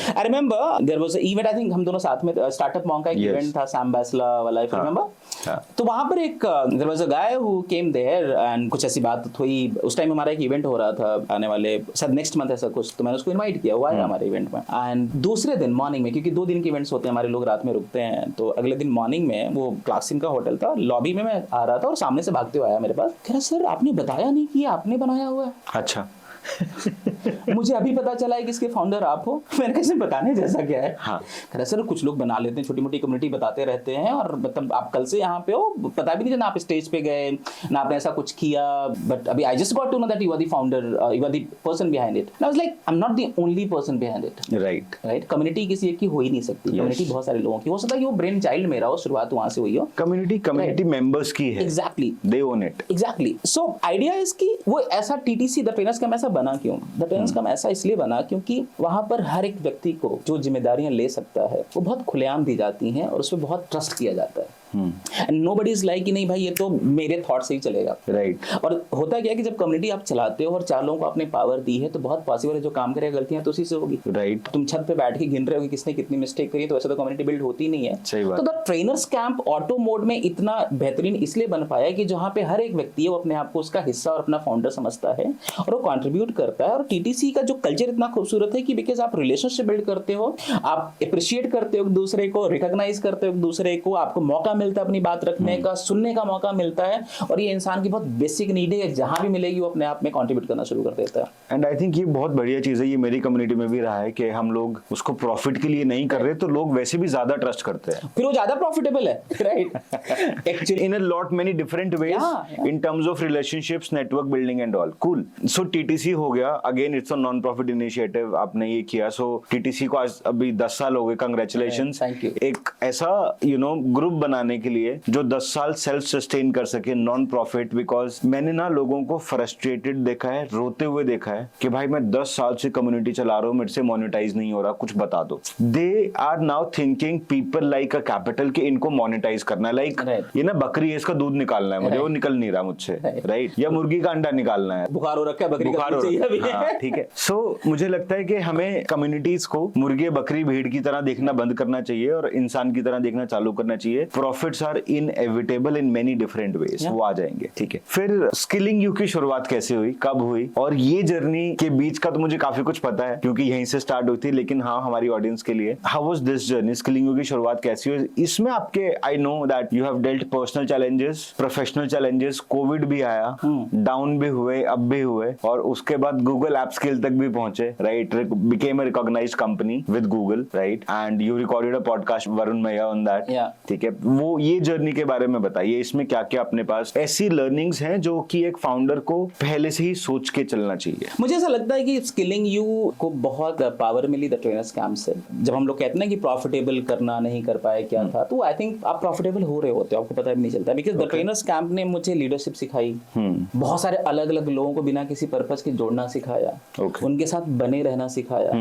I remember there was a event, I think हम दोनों साथ में, स्टार्टअप मॉन्क का एक इवेंट था, सैम बैसला वाला, इफ यू रिमेंबर। तो वहां पर एक there was a guy who came there and कुछ ऐसी बात हुई। उस टाइम हमारा एक इवेंट हो रहा था आने वाले शायद नेक्स्ट मंथ ऐसा कुछ, तो मैंने उसको इनवाइट किया, वो आया हमारे इवेंट में। एंड दूसरे दिन मॉर्निंग में, क्योंकि 2 दिन के इवेंट्स होते हैं, हमारे लोग रात में रुकते हैं, तो अगले दिन मॉर्निंग में वो क्लासिम का होटल था, लॉबी में मैं आ रहा था और सामने से भागते हुए आया मेरे पास, कह रहा सर आपने बताया नहीं कि आपने बनाया हुआ है। अच्छा। मुझे अभी पता चला है कि इसके फाउंडर आप हो। मैंने कैसे बताने जैसा क्या है? हाँ। कह रहा सर कुछ लोग बना लेते हैं, छोटी मोटी कम्युनिटी बताते रहते हैं, और मतलब आप कल से यहाँ पे हो, पता भी नहीं चला आप स्टेज पे गए ना आपने ऐसा कुछ किया, बट अभी I just got to know that you are the founder, you are the person behind it. I was like I am not the only person behind it, right? Community किसी एक की हो ही नहीं सकती, कम्युनिटी बहुत सारे लोगों की हो सकता है कि वो ब्रेन चाइल्ड मेरा हो, शुरुआत वहां से हुई हो। कम्युनिटी मेंबर्स की है, exactly, they own it, exactly. So idea is कि वो ऐसा टीटीसी द ट्रेनर्स कैंप ऐसा बना क्यों? द ट्रेनर्स कैंप ऐसा इसलिए बना क्योंकि वहां पर हर एक व्यक्ति को जो जिम्मेदारियां ले सकता है वो बहुत खुलेआम दी जाती हैं और उसमें बहुत ट्रस्ट किया जाता है। एंड नोबडी इज लाइक कि नहीं भाई ये तो मेरे थॉट से ही चलेगा, राइट? और होता क्या है कि जब कम्युनिटी आप चलाते हो और 4 लोगों को आपने पावर दी है तो बहुत पॉसिबल है जो काम करेगा गलतियां तो उसी से होगी, राइट? तुम छत पे बैठ के गिन रहे हो कि किसने कितनी मिस्टेक करी, तो वैसे तो कम्युनिटी बिल्ड होती नहीं है। सही बात। तो the trainers camp auto mode में इतना बेहतरीन इसलिए बन पाया कि जहां पे हर एक व्यक्ति है वो अपने आप को उसका हिस्सा और अपना फाउंडर समझता है और वो कंट्रीब्यूट करता है। और टीटीसी का जो कल्चर इतना खूबसूरत है कि बिकॉज आप रिलेशनशिप बिल्ड करते हो, आप अप्रिशिएट करते हो एक दूसरे को, रिकॉग्नाइज करते हो एक दूसरे को, आपको मौका मिलता है अपनी बात रखने का, सुनने का मौका मिलता है, और ये इंसान की बहुत बेसिक नीड है, जहां भी मिलेगी वो अपने आप में कंट्रीब्यूट करना शुरू कर देता है। एंड आई थिंक ये बहुत बढ़िया चीज है, ये मेरी कम्युनिटी में भी रहा है कि हम लोग उसको प्रॉफिट के लिए नहीं कर रहे, तो लोग वैसे भी ज्यादा ट्रस्ट करते हैं, फिर वो ज्यादा प्रॉफिटेबल है, right? Actually in a lot many different ways in terms of relationships, network building and all. Cool. So TTC हो गया, again it's a non profit initiative, आपने ये किया। सो टीटीसी को आज अभी 10 साल हो गए, कांग्रेचुलेशंस। एक ऐसा ग्रुप बनाने के लिए जो 10 साल सेल्फ सस्टेन कर सके, नॉन प्रॉफिट। बिकॉज मैंने ना लोगों को फ्रस्ट्रेटेड देखा है, रोते हुए देखा है कि भाई मैं 10 साल से कम्युनिटी चला रहा हूँ, मेरे से मोनेटाइज नहीं हो रहा, कुछ बता दो। They are now thinking people like a capital कि इनको मोनेटाइज करना है। लाइक ये ना बकरी है, इसका दूध निकालना है मुझे, वो निकल नहीं रहा मुझसे, राइट? या मुर्गी का अंडा निकालना है, बुखार हो रखा है, बकरी बुखार हो रखा है, ठीक है। सो मुझे लगता है कि हमें कम्युनिटीज को मुर्गे बकरी भेड़ की तरह देखना बंद करना चाहिए और इंसान की तरह देखना चालू करना चाहिए। Profits are inevitable in many different ways, वो आ जाएंगे, ठीक है। फिर स्किलिंग यू की शुरुआत कैसे हुई, कब हुई, और ये जर्नी के बीच का तो मुझे काफी कुछ पता है क्योंकि यहीं से स्टार्ट हुई थी, लेकिन हाँ हमारी ऑडियंस के लिए how was this journey, skilling you की शुरुआत कैसी हुई? इसमें आपके, I know that you have dealt personal challenges, professional challenges, Covid भी आया, डाउन भी हुए, अब भी हुए, और उसके बाद गूगल ऐप स्किल तक भी पहुंचे, right, became a recognised company with Google, right, and you recorded a podcast Varun Maiya on that, ठीक है। वो ये जर्नी के बारे में बताइए, इसमें क्या क्या अपने पास ऐसी लर्निंग्स हैं जो कि एक फाउंडर को पहले से ही सोच के चलना चाहिए? मुझे ऐसा लगता है कि स्किलिंग यू को बहुत पावर मिली द ट्रेनर्स कैंप से। जब हम लोग कहते हैं ना कि प्रॉफिटेबल करना नहीं कर पाए क्या था, तो आई थिंक आप प्रॉफिटेबल हो रहे होते हो, आपको पता भी नहीं चलता, बिकॉज द ट्रेनर्स कैंप ने मुझे लीडरशिप सिखाई, बहुत सारे अलग अलग लोगों को बिना किसी पर्पस के जोड़ना सिखाया, उनके साथ बने रहना सिखाया,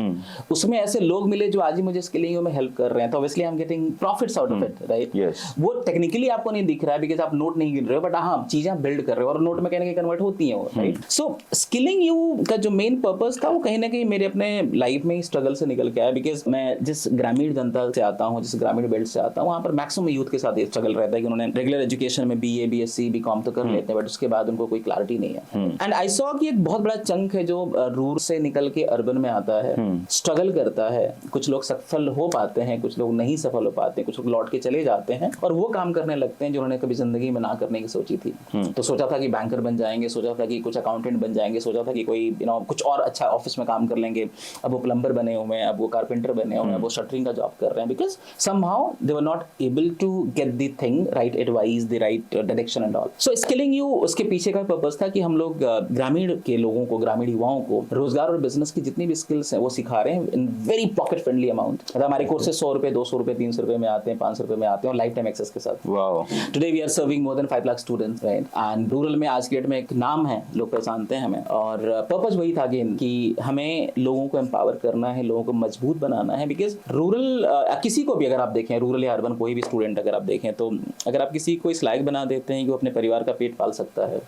उसमें ऐसे लोग मिले जो आज ही मुझे स्किलिंग में हेल्प कर रहे हैं, तो obviously I am getting profits out of it, right. वो टेक्निकली आपको नहीं दिख रहा है बिकॉज आप नोट नहीं गिन रहे हो, बट हाँ चीजें बिल्ड कर रहे हो और नोट में कहने के कन्वर्ट होती हैं, राइट। सो स्किलिंग यू का जो मेन पर्पस था वो कहीं ना कहीं मेरे अपने लाइफ में ही स्ट्रगल से निकल के आया, बिकॉज मैं जिस ग्रामीण जनता से आता हूँ, जिस ग्रामीण बेल्ट से आता हूँ, वहाँ पर मैक्सिमम यूथ के साथ ये स्ट्रगल रहता है कि उन्होंने रेगुलर एजुकेशन में बीए, बीएससी, बीकॉम तो कर लेते हैं, बट उसके बाद उनको कोई क्लैरिटी नहीं है। एंड आई सॉ कि एक बहुत बड़ा चंक है जो रूरल से निकल के अर्बन में आता है, स्ट्रगल करता है, कुछ लोग सफल हो पाते हैं, कुछ लोग नहीं सफल हो पाते हैं, कुछ लोग लौट के चले जाते हैं और वो काम करने लगते हैं जो उन्होंने कभी जिंदगी में ना करने की सोची थी। तो सोचा था कि बैंकर बन जाएंगे, सोचा था कि कुछ अकाउंटेंट बन जाएंगे, सोचा था कि कोई कुछ और अच्छा ऑफिस में काम कर लेंगे, अब वो प्लम्बर बने हुए हैं, अब वो कारपेंटर बने हुए हैं, वो शटरिंग का जॉब कर रहे हैं, because somehow they were not able to get the thing right advice, the right direction and all. So skilling you, उसके पीछे का पर्पस था कि हम लोग ग्रामीण के लोगों को, ग्रामीण युवाओं को रोजगार और बिजनेस की जितनी भी स्किल्स हैं वो सिखा रहे हैं in very pocket friendly amount. मतलब हमारे कोर्सेज 100 रुपए, 200 रुपए, 300 रुपए में आते हैं, 500 रुपए में आते हैं, और लाइफ टाइम एक्सेस के साथ। Today we are serving more than 5 lakh students, right. And rural में आज के डेट में एक नाम है, लोग पहचानते हैं हमें, और पर्पस वही था कि हमें लोगों को एम्पावर करना है, लोगों को मजबूत बनाना है, बिकॉज रूरल किसी को भी अगर आप देखें, रूरल या अर्बन कोई भी स्टूडेंट अगर आप देखें, तो अगर आप किसी को इस लायक बना देते हैं कि वो अपने परिवार का पेट पाल सकता है,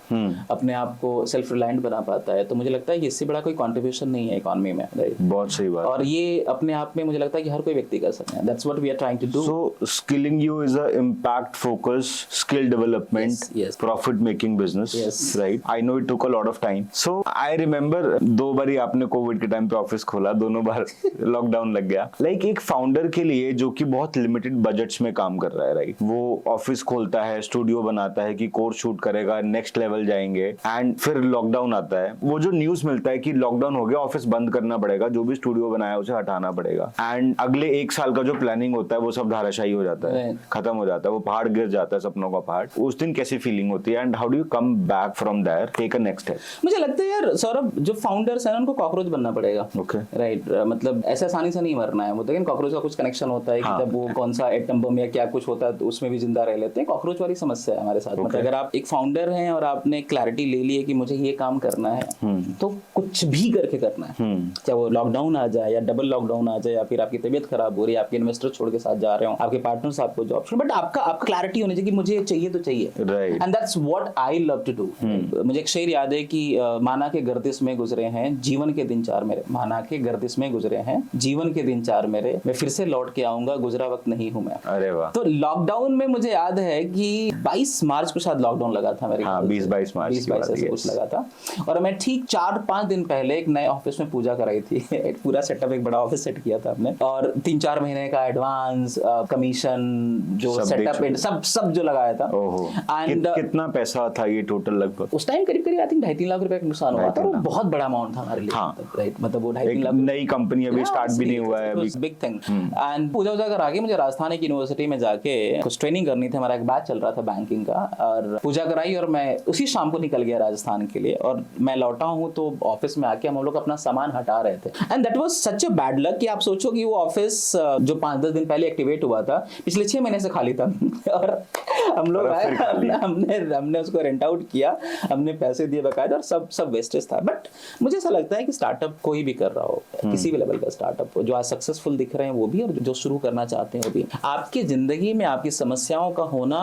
अपने आप को सेल्फ रिलायंट बना पाता है, तो मुझे लगता है कि इससे बड़ा कोई कॉन्ट्रीब्यूशन नहीं है इकोनॉमी में, राइट। बहुत सही बात। और ये अपने आप में मुझे लगता है कि हर कोई व्यक्ति कर सकता है। That's what we are trying to do. So skilling you is a impact focus skill development profit making business, right. I know it took a lot of time. So I remember 2 बार आपने Covid के time पे office खोला, दोनों बार lockdown लग गया। Like एक founder के लिए जो कि बहुत लिमिटेड बजट्स में काम कर रहा है, राइट, वो ऑफिस खोलता है, स्टूडियो बनाता है कि कोर्स शूट करेगा, नेक्स्ट लेवल जाएंगे, एंड फिर लॉकडाउन आता है। वो जो न्यूज मिलता है कि लॉकडाउन हो गया, ऑफिस बंद करना पड़ेगा, जो भी स्टूडियो बनाया उसे हटाना पड़ेगा, एंड अगले 1 साल का जो प्लानिंग होता है वो सब धाराशायी हो जाता है, खत्म हो जाता है, वो पहाड़ गिर जाता है, सपनों का पहाड़। उस दिन कैसी फीलिंग होती है, and how do you come back from there, take a next step? मुझे लगता है यार सौरभ, जो फाउंडर्स हैं उनको कॉकरोच बनना पड़ेगा, राइट। मतलब ऐसा आसानी से नहीं मरना है, लेकिन कॉकरोच का कुछ कनेक्शन होता है कि जब वो कौन सा एटम बम या क्या कुछ होता है तो उसमें भी जिंदा रह लेते हैं। कॉकरोच वाली समस्या है हमारे साथ। मतलब अगर आप एक फाउंडर हैं और आपने क्लैरिटी ले ली है कि मुझे ये काम करना है, तो कुछ भी करके करना है, चाहे वो लॉकडाउन आ जाए या डबल लॉकडाउन आ जाए, या फिर आपकी तबीयत खराब हो रही है, आपके इन्वेस्टर छोड़ के साथ जा रहे हो, आपके पार्टनर्स आपको जॉब छोड़, बट आपका क्लैरिटी होनी चाहिए कि मुझे चाहिए तो चाहिए, and that's what I love to do. मुझे एक शेर याद है कि माना के गर्दिश में गुजरे हैं जीवन के दिन 4 मेरे, माना के गर्दिश में गुजरे हैं जीवन के दिन 4 मेरे, मैं फिर से लौट के आऊंगा, गुजरा वक्त नहीं हूं मैं। अरे वाह। तो लॉकडाउन में मुझे याद है कि 22 मार्च को शायद लॉकडाउन लगा था मेरे, 20-22 मार्च 20-22 ऐसे कुछ लगा था, और मैं ठीक 4-5 दिन पहले एक नए ऑफिस में पूजा कराई थी। एक पूरा सेटअप, एक बड़ा ऑफिस सेट किया था हमने, और 3-4 महीने का एडवांस, कमीशन, जो सेटअप सब जो लगाया था। एंड कितना पैसा था ये टोटल लगभग उस टाइम? करीब आई थिंक 2.5-3 लाख रुपए का नुकसान हुआ था, और वो बहुत बड़ा अमाउंट था हमारे लिए, राइट। मतलब वो 2.5-3 लाख, नई कंपनी अभी स्टार्ट भी नहीं हुआ है, बिग थिंग। एंड पूजा कर आगे मुझे राजस्थान की यूनिवर्सिटी में जाके कुछ ट्रेनिंग करनी थी, हमारा एक बैच चल रहा था बैंकिंग का, और पूजा कराई और मैं उसी शाम को निकल गया राजस्थान के लिए, और मैं लौटा हूँ तो ऑफिस में आके हम लोग अपना सामान हटा रहे थे, and that was such a bad luck कि आप सोचो कि वो ऑफिस जो 5-10 दिन पहले एक्टिवेट हुआ था, पिछले 6 महीने से खाली था, और हम लोग आए, हमने उसको रेंट आउट किया, हमने पैसे दिए बकायदा, और सब वेस्टेज था। बट मुझे ऐसा लगता है कि स्टार्टअप कोई भी कर रहा हो, किसी भी लेवल का स्टार्टअप, जो आज सक्सेसफुल दिख रहे हैं वो भी, और जो शुरू करना चाहते हैं वो भी, आपकी जिंदगी में आपकी समस्याओं का होना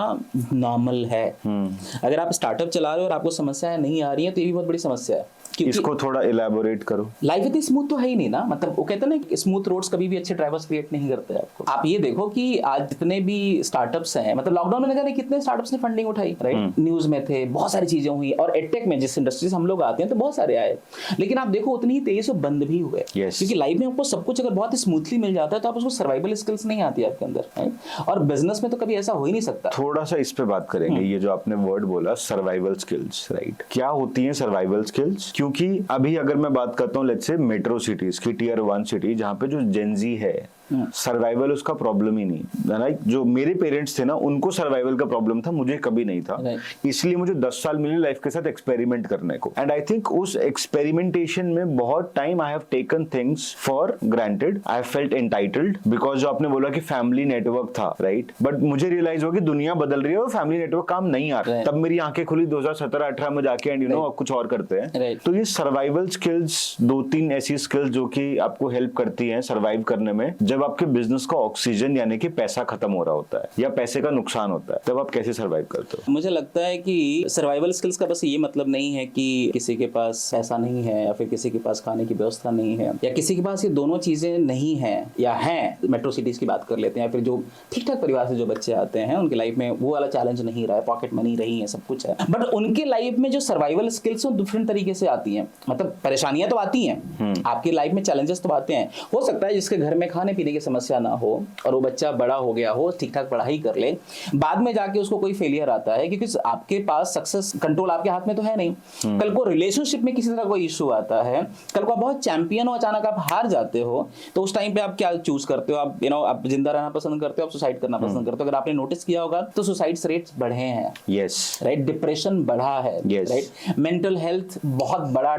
नॉर्मल है। अगर आप स्टार्टअप चला रहे हो और आपको समस्याएं नहीं आ रही हैं तो ये भी बहुत बड़ी समस्या है। इसको थोड़ा इलैबोरेट करो। लाइफ इतनी स्मूथ तो है ही नहीं ना, मतलब वो कहते हैं ना कि स्मूथ रोड्स कभी भी अच्छे ड्राइवर्स क्रिएट नहीं करते आपको। आप ये देखो कि आज जितने भी स्टार्टअप्स हैं, मतलब लॉकडाउन में न जाने कितने स्टार्टअप्स ने फंडिंग उठाई, राइट? न्यूज में थे, बहुत सारी चीजें हुई, और एडटेक में जिस इंडस्ट्री से हम लोग आते हैं तो बहुत सारे आए, लेकिन आप देखो उतनी ही तेजी से बंद भी हुए। क्योंकि लाइफ में आपको सब कुछ अगर बहुत ही स्मूथली मिल जाता है तो आप उसको सर्वाइवल स्किल्स नहीं आती आपके अंदर, राइट? और बिजनेस में तो कभी ऐसा हो ही नहीं सकता। थोड़ा सा इस पे बात करेंगे, ये जो आपने वर्ड बोला सर्वाइवल स्किल्स, राइट? क्या होती हैं सर्वाइवल स्किल्स? क्योंकि अभी अगर मैं बात करता हूँ लेट्स से मेट्रो सिटीज की, टियर 1 सिटी, जहाँ पे जो जेनजी है, सर्वाइवल उसका प्रॉब्लम ही नहीं, राइट? जो मेरे पेरेंट्स थे ना, उनको सर्वाइवल का प्रॉब्लम था, मुझे कभी नहीं था। इसलिए मुझे 10 साल मिले लाइफ के साथ एक्सपेरिमेंट करने को, एंड आई थिंक उस एक्सपेरिमेंटेशन में बहुत time I have taken things for granted, I have felt entitled, because जो आपने बोला कि फैमिली नेटवर्क था, राइट? बट मुझे रियलाइज हो कि दुनिया बदल रही है और फैमिली नेटवर्क काम नहीं आ रहा। तब मेरी आंखें खुली 2017-18 में जाके, एंड यू नो कुछ और करते हैं। तो ये सर्वाइवल स्किल्स, 2-3 ऐसी स्किल्स जो कि आपको हेल्प करती हैं सर्वाइव करने में, जब आपके बिजनेस का ऑक्सीजन यानी कि पैसा खत्म हो रहा होता है या पैसे का नुकसान होता है, तब आप कैसे सर्वाइव करते हो? मुझे लगता है कि सर्वाइवल स्किल्स का बस ये मतलब नहीं है कि किसी के पास पैसा नहीं है या फिर किसी के पास खाने की व्यवस्था नहीं है या किसी के पास ये दोनों चीजें नहीं है या हैं। मेट्रो सिटीज की बात कर लेते हैं, या फिर जो ठीक ठाक परिवार से जो बच्चे आते हैं उनकी लाइफ में वो वाला चैलेंज नहीं रहा है, पॉकेट मनी रही है, सब कुछ है, बट उनके लाइफ में जो सर्वाइवल स्किल्स डिफरेंट तरीके से आती हैं। मतलब परेशानियां तो आती हैं, आपकी लाइफ में चैलेंजेस तो आते हैं। हो सकता है जिसके घर में खाने पीने की समस्या ना हो और वो बच्चा बड़ा हो गया हो, ठीक ठाक पढ़ाई कर ले, बाद में जाके उसको कोई फेलियर आता है, क्योंकि आपके पास सक्सेस कंट्रोल आपके हाथ में तो है नहीं। कल को रिलेशनशिप में किसी तरह कोई इशू आता है, कल को आप बहुत चैंपियन हो, अचानक आप हार जाते हो, तो उस टाइम पे आप क्या चूज करते हो? आप आप जिंदा रहना पसंद करते हो, आप सुसाइड करना पसंद करते हो? अगर आपने नोटिस किया होगा तो सुसाइड रेट्स बढ़े हैं, यस, राइट? डिप्रेशन बढ़ा है, राइट? मेंटल हेल्थ बहुत बड़ा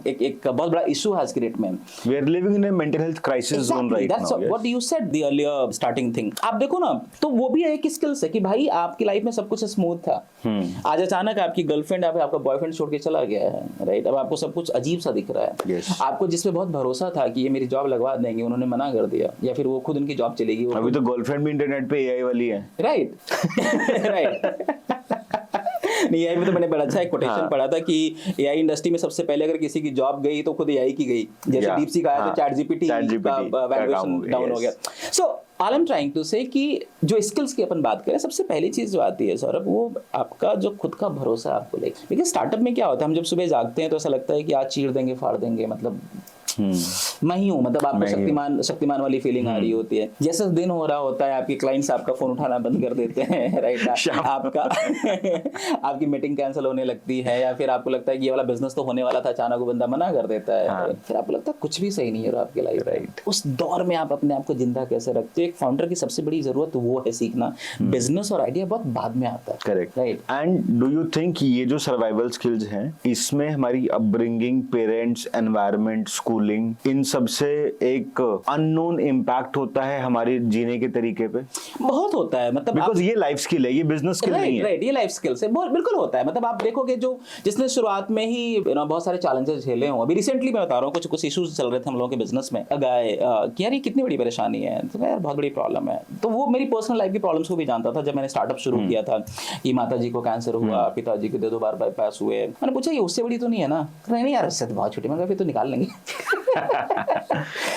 एक बहुत बड़ा इशू है आज के डेट में। We are living in a mental health crisis zone right now. That's what you said the earlier starting thing. आप देखो ना, तो वो भी एक स्किल्स है कि भाई आपकी लाइफ में सब कुछ स्मूथ था, आज अचानक आपकी गर्लफ्रेंड आपका बॉयफ्रेंड छोड़ के चला गया है, राइट? अब आपको सब कुछ अजीब सा दिख रहा है। आपको जिसपे बहुत भरोसा था कि ये मेरी जॉब लगवा देंगे, उन्होंने मना कर दिया, या फिर वो खुद उनकी जॉब चलेगी। अभी तो गर्लफ्रेंड भी इंटरनेट पे एआई वाली है, राइट? राइट। नहीं, एआई में तो मैंने बड़ा अच्छा एक कोटेशन पढ़ा था कि एआई इंडस्ट्री में सबसे पहले अगर किसी की जॉब गई तो खुद एआई की गई। जैसे डीपसीक आया तो चैटजीपीटी का वैल्यूएशन डाउन हो गया। So all I am trying to say कि जो स्किल्स की अपन बात करें, सबसे पहली चीज जो आती है सौरभ, वो आपका जो खुद का भरोसा आपको लेकर। देखिए स्टार्टअप में क्या होता है, हम जब सुबह जागते हैं तो ऐसा लगता है कि आज चीर देंगे, फाड़ देंगे, मतलब मैं ही हूँ, मतलब आपको शक्तिमान वाली फीलिंग आ रही होती है। जैसे दिन हो रहा होता है, आपके क्लाइंट्स आपका फोन उठाना बंद कर देते हैं, राइट? आपका आपकी मीटिंग कैंसिल होने लगती है, या फिर आपको लगता है कि ये वाला बिजनेस तो होने वाला था, अचानक वो बंदा मना कर देता है, फिर आपको लगता है कुछ भी सही नहीं है आपकी लाइफ, राइट? उस दौर में आप अपने आप को जिंदा कैसे रखते हो? एक फाउंडर की सबसे बड़ी जरूरत वो है सीखना। बिजनेस और आइडिया बहुत बाद में आता है, correct, right? And do you think ये जो सर्वाइवल स्किल्स हैं, इसमें हमारी अपब्रिंगिंग, पेरेंट्स, एनवायरनमेंट, स्कूल, इन सब से एक अननोन इम्पैक्ट होता है हमारे जीने के तरीके पे? बहुत होता है, मतलब बिकॉज़ ये लाइफ स्किल है, ये बिजनेस स्किल नहीं है, राइट? ये लाइफ स्किल्स है, बिल्कुल होता है। मतलब आप देखोगे जो जिसने शुरुआत में ही बहुत सारे चैलेंजेस झेले हों, अभी रिसेंटली मैं बता रहा हूँ कुछ इश्यूज चल रहे थे हम लोगों के बिजनेस में, गाय कि यार ये कितनी बड़ी परेशानी है, तो यार बहुत बड़ी प्रॉब्लम है। तो वो मेरी पर्सनल लाइफ की प्रॉब्लम्स को भी जानता था। जब मैंने स्टार्टअप शुरू किया था कि माता जी को कैंसर हुआ, पिताजी को 2 बार बाईपास हुए, मैंने पूछा ये उससे बड़ी तो नहीं है ना? नहीं यार उससे तो बहुत छोटी। मैंने कहा फिर तो निकाल लेंगे।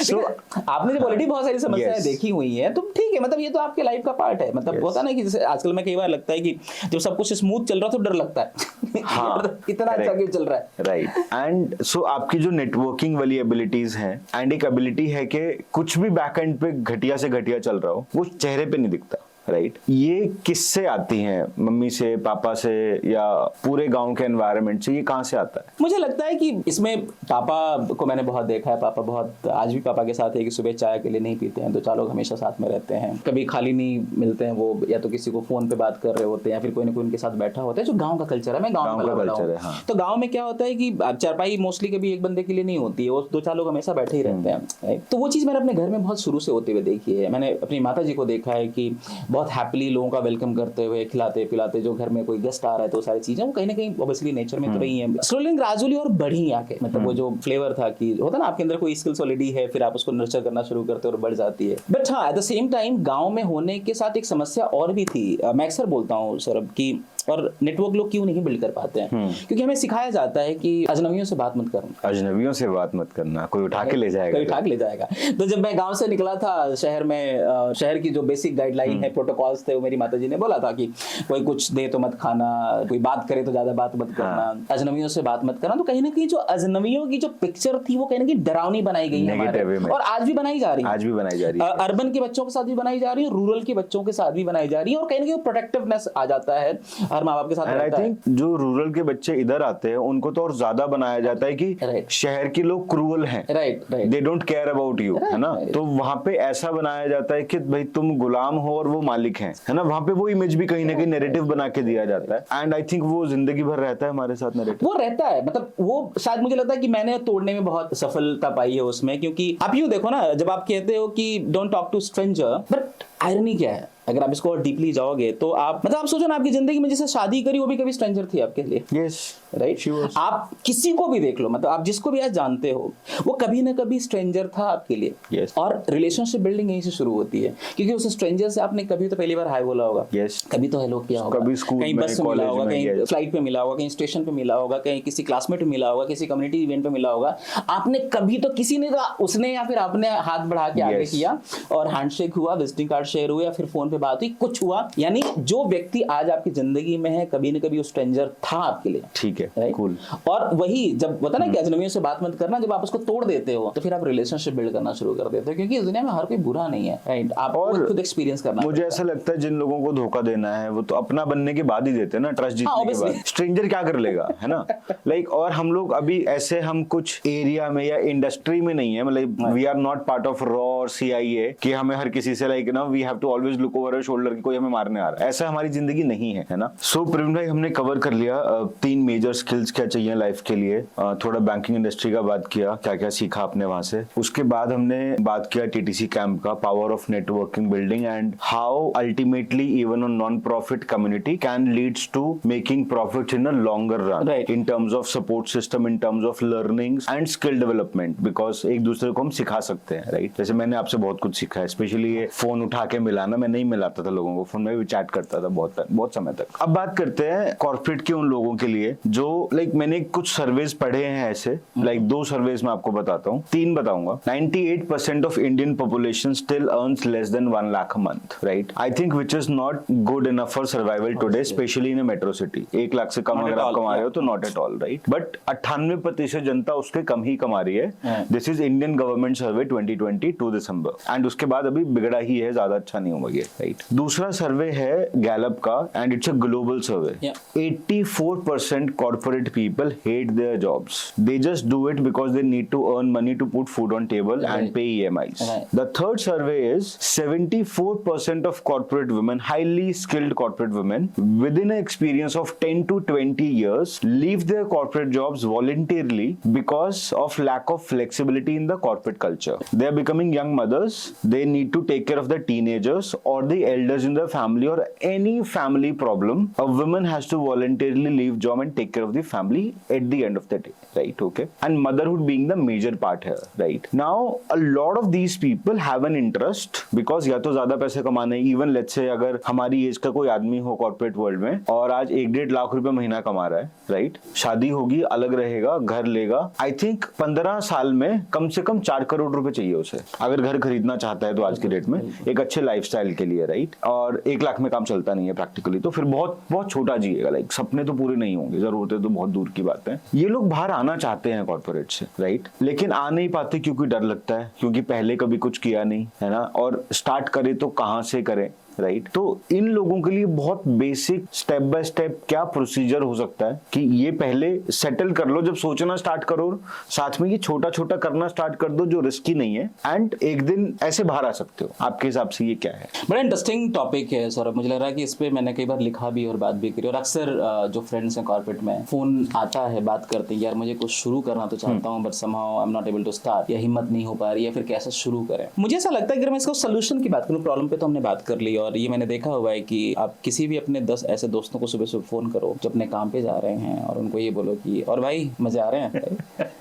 So, आपने जब ऑलरेडी बहुत सारी समस्याएं देखी हुई हैं तो ठीक है, मतलब ये तो आपके लाइफ का पार्ट है। मतलब होता ना कि जैसे आजकल में कई बार लगता है कि जब सब कुछ स्मूथ चल रहा तो डर लगता है। हाँ, इतना अच्छा क्यों चल रहा है, राइट? एंड सो आपकी जो नेटवर्किंग वाली एबिलिटीज हैं, एंड एक एबिलिटी है कि कुछ भी बैकएंड पे घटिया से घटिया चल रहा हो, वो चेहरे पे नहीं दिखता, राइट? ये किससे आती हैं? मम्मी से, पापा से, या पूरे गांव के एनवायरनमेंट से? ये कहां से आता है? मुझे लगता है कि इसमें पापा को मैंने बहुत देखा है। पापा बहुत, आज भी पापा के साथ है कि सुबह चाय के लिए नहीं पीते हैं, 2-4 लोग हमेशा साथ में रहते हैं, कभी खाली नहीं मिलते हैं। वो या तो किसी को फोन पे बात कर रहे होते हैं या फिर कोई ना कोई उनके साथ बैठा होता है। जो गाँव का कल्चर है, मैं गाँव का कल्चर है, हाँ। तो गाँव में क्या होता है कि चारपाई मोस्टली कभी एक बंदे के लिए नहीं होती है, वो 2-4 लोग हमेशा बैठे ही रहते हैं। तो वो चीज मैंने अपने घर में बहुत शुरू से होते हुए देखी है। मैंने अपनी माता जी को देखा है कि बहुत हैप्पीली लोगों का वेलकम करते हुए, खिलाते पिलाते, जो घर में कोई गेस्ट आ रहा है तो सारी चीजें वो कहीं ना कहीं ऑब्वियसली नेचर में तो रही हैं, स्लोली ग्रेजुअली और बढ़ी आके। मतलब वो जो फ्लेवर था कि होता ना आपके अंदर कोई स्किल्स ऑलरेडी है, फिर आप उसको नर्चर करना शुरू करते हो और बढ़ जाती है। बट हाँ, एट द सेम टाइम गांव में होने के साथ एक समस्या और भी थी। मैं अक्सर बोलता हूँ सौरभ कि और नेटवर्क लोग क्यों नहीं बिल्ड कर पाते हैं? क्योंकि हमें सिखाया जाता है कि अजनबियों से बात मत करना, अजनबियों से बात मत करना, कोई उठा के ले जाएगा, कोई उठा के ले जाएगा। तो जब मैं गांव से निकला था शहर में, शहर की जो बेसिक गाइडलाइन है, प्रोटोकॉल्स थे, वो मेरी माताजी ने बोला था कि कोई कुछ दे तो मत खाना, कोई बात करे तो ज्यादा बात मत करना, अजनबियों से बात मत करना। तो कहीं ना कहीं जो अजनबियों की जो पिक्चर थी वो कहीं ना कहीं डरावनी बनाई गई है हमारे, और आज भी बनाई जा रही है, आज भी बनाई जा रही है। अर्बन के बच्चों के साथ भी बनाई जा रही है, रूरल के बच्चों के साथ भी बनाई जा रही है, और कहीं ना कहीं प्रोटेक्टिवनेस आ जाता है हर माँ बाप के साथ रहता है। जो रूरल के बच्चे इधर आते हैं उनको तो और ज्यादा बनाया जाता है कि शहर के लोग क्रूअल हैं, they don't care about you, है ना। तो वहां पे ऐसा बनाया जाता है कि भाई तुम गुलाम हो और वो मालिक हैं, है ना। वहां पे वो इमेज भी कहीं ना कहीं नैरेटिव बना के दिया जाता है, एंड आई थिंक वो जिंदगी भर रहता है हमारे साथ नैरेटिव, वो रहता है। मतलब वो शायद मुझे लगता है कि मैंने तोड़ने में बहुत सफलता पाई है उसमें, क्योंकि आप यूं देखो ना, जब आप कहते हो कि don't talk to stranger, but irony क्या है, अगर आप इसको और डीपली जाओगे तो आप मतलब आप सोचो ना, आपकी जिंदगी में जिससे शादी करी वो भी कभी स्ट्रेंजर थी आपके लिए। Yes, right. आप किसी को भी देख लो, मतलब आप जिसको भी आज जानते हो, वो कभी ना कभी स्ट्रेंजर था आपके लिए। yes. और रिलेशनशिप बिल्डिंग यहीं से शुरू होती है, क्योंकि उस स्ट्रेंजर से आपने कभी तो पहली बार हाय बोला होगा, yes. कभी तो हेलो किया होगा, कभी स्कूल कहीं में, बस में मिला होगा, कहीं yes. फ्लाइट पे मिला होगा, कहीं स्टेशन पे मिला होगा, कहीं किसी क्लासमेट में मिला होगा, किसी कम्युनिटी इवेंट पे मिला होगा। आपने कभी तो किसी ने तो उसने या फिर आपने हाथ बढ़ा के आगे किया और हैंडशेक हुआ, विजिटिंग कार्ड शेयर हुआ, या फिर फोन पे बात हुई, कुछ हुआ। यानी जो व्यक्ति आज आपकी जिंदगी में है, कभी न कभी वो स्ट्रेंजर था आपके लिए। ठीक है, कूल। और वही जब बता ना कि अजनबियों से बात मत करना, जब आप उसको तोड़ देते हो तो फिर आप रिलेशनशिप बिल्ड करना शुरू कर देते हो, क्योंकि इस दुनिया में हर कोई बुरा नहीं है, राइट। आपको खुद एक्सपीरियंस करना। मुझे ऐसा लगता है जिन लोगों को धोखा देना है वो तो अपना बनने के बाद ही देते हैं ना, ट्रस्ट जीतने के बाद। स्ट्रेंजर क्या कर लेगा, है ना। लाइक और हम लोग अभी ऐसे, हम कुछ एरिया में या इंडस्ट्री में नहीं है, मतलब we are not part of रॉ और CIA कि हमें हर किसी से लाइक ना we have to always look over shoulder कि कोई हमें मारने आ रहा है, ऐसा हमारी जिंदगी नहीं है, है ना। सो प्रवीण भाई, हमने कवर कर लिया 3 मेजर स्किल्स क्या चाहिए लाइफ के लिए, थोड़ा बैंकिंग इंडस्ट्री का बात किया, क्या क्या सीखा आपने वहां से। उसके बाद हमने बात किया TTC कैंप का, power of networking building and how ultimately even a non profit community can leads to making profit in a longer run, in terms of support system, in terms of learning and skill development, because एक दूसरे को हम सिखा सकते हैं, right. जैसे मैंने आपसे बहुत कुछ सीखा है, स्पेशली ये फोन उठा के मिलाना, मैं नहीं मिलाता था लोगों को फोन में, भी चैट करता था बहुत समय तक। अब बात करते हैं कॉर्पोरेट के उन लोगों के लिए जो लाइक मैंने कुछ सर्वेज पढ़े हैं ऐसे, लाइक 2 सर्वेज मैं आपको बताता हूँ, 3 बताऊंगा। 98% of Indian population still earns less than 1 lakh a month, right. I think which is not good enough for survival today, specially in metro city. 1 lakh से कम अगर आप कमा रहे हो तो not at all, right. But 98% जनता उसके कम ही कमा रही है। This is Indian government survey 2022 December, and उसके बाद अभी बिगड़ा ही है, ज्यादा अच्छा नहीं होगा ये, राइट। दूसरा सर्वे है गैलप का, and it's a global survey. 84% corporate people hate their jobs. They just do it because they need to earn money to put food on table and pay EMIs. The third survey is 74% of corporate women, highly skilled corporate women, within an experience of 10 to 20 years, leave their corporate jobs voluntarily because of lack of flexibility in the corporate culture. They are becoming young mothers. They need to take care of the teenagers or the elders in the family, or any family problem. A woman has to voluntarily leave job and take care of the family at the end of the day, right? Okay. And motherhood being the major part here, right? Now a lot of these people have an interest because या तो ज्यादा पैसे कमाने, even let's say अगर हमारी as का कोई आदमी हो कॉर्पोरेट वर्ल्ड में और आज 1-1.5 लाख रुपए महीना कमा रहा है, राइट, शादी होगी, अलग रहेगा, घर लेगा, आई थिंक 15 साल में कम से कम 4 करोड़ रुपए चाहिए उसे, अगर घर खरीदना चाहता है तो आज की डेट में एक अच्छे लाइफस्टाइल के लिए, राइट। और 1 लाख में काम चलता नहीं है प्रैक्टिकली, तो फिर बहुत बहुत छोटा जिएगा, लाइक सपने तो पूरे नहीं होंगे, जरूरतें तो बहुत दूर की बात है। ये लोग बाहर आना चाहते हैं कॉर्पोरेट से, राइट, लेकिन आ नहीं पाते क्योंकि डर लगता है, क्योंकि पहले कभी कुछ किया नहीं, है ना, और स्टार्ट करे तो कहां से करें, राइट। तो इन लोगों के लिए बहुत बेसिक स्टेप बाय स्टेप क्या प्रोसीजर हो सकता है कि ये पहले सेटल कर लो, जब सोचना स्टार्ट करो, साथ में ये छोटा छोटा करना स्टार्ट कर दो जो रिस्की नहीं है, एंड एक दिन ऐसे बाहर आ सकते हो। आपके हिसाब से ये क्या है? बड़ा इंटरेस्टिंग टॉपिक है सौरभ, मुझे लग रहा है कि इस पे मैंने कई बार लिखा भी और बात भी करी, और अक्सर जो फ्रेंड्स हैं कॉर्पोरेट में, फोन आता है, बात करते हैं, यार मुझे कुछ शुरू करना तो चाहता हूँ but somehow I am not able to start, या हिम्मत नहीं हो पा रही है, फिर कैसे शुरू करें। मुझे ऐसा लगता है कि मैं इसको सोल्यूशन की बात करूँ, प्रॉब्लम पे तो हमने बात कर ली, और ये मैंने देखा हुआ है कि आप किसी भी अपने 10 ऐसे दोस्तों को सुबह सुबह फोन करो जो अपने काम पे जा रहे हैं, और उनको ये बोलो कि और भाई मजे आ रहे हैं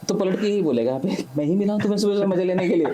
तो पलट के ही बोलेगा मैं ही मिला हूं तुम्हें सुबह सुबह मजे लेने के लिए।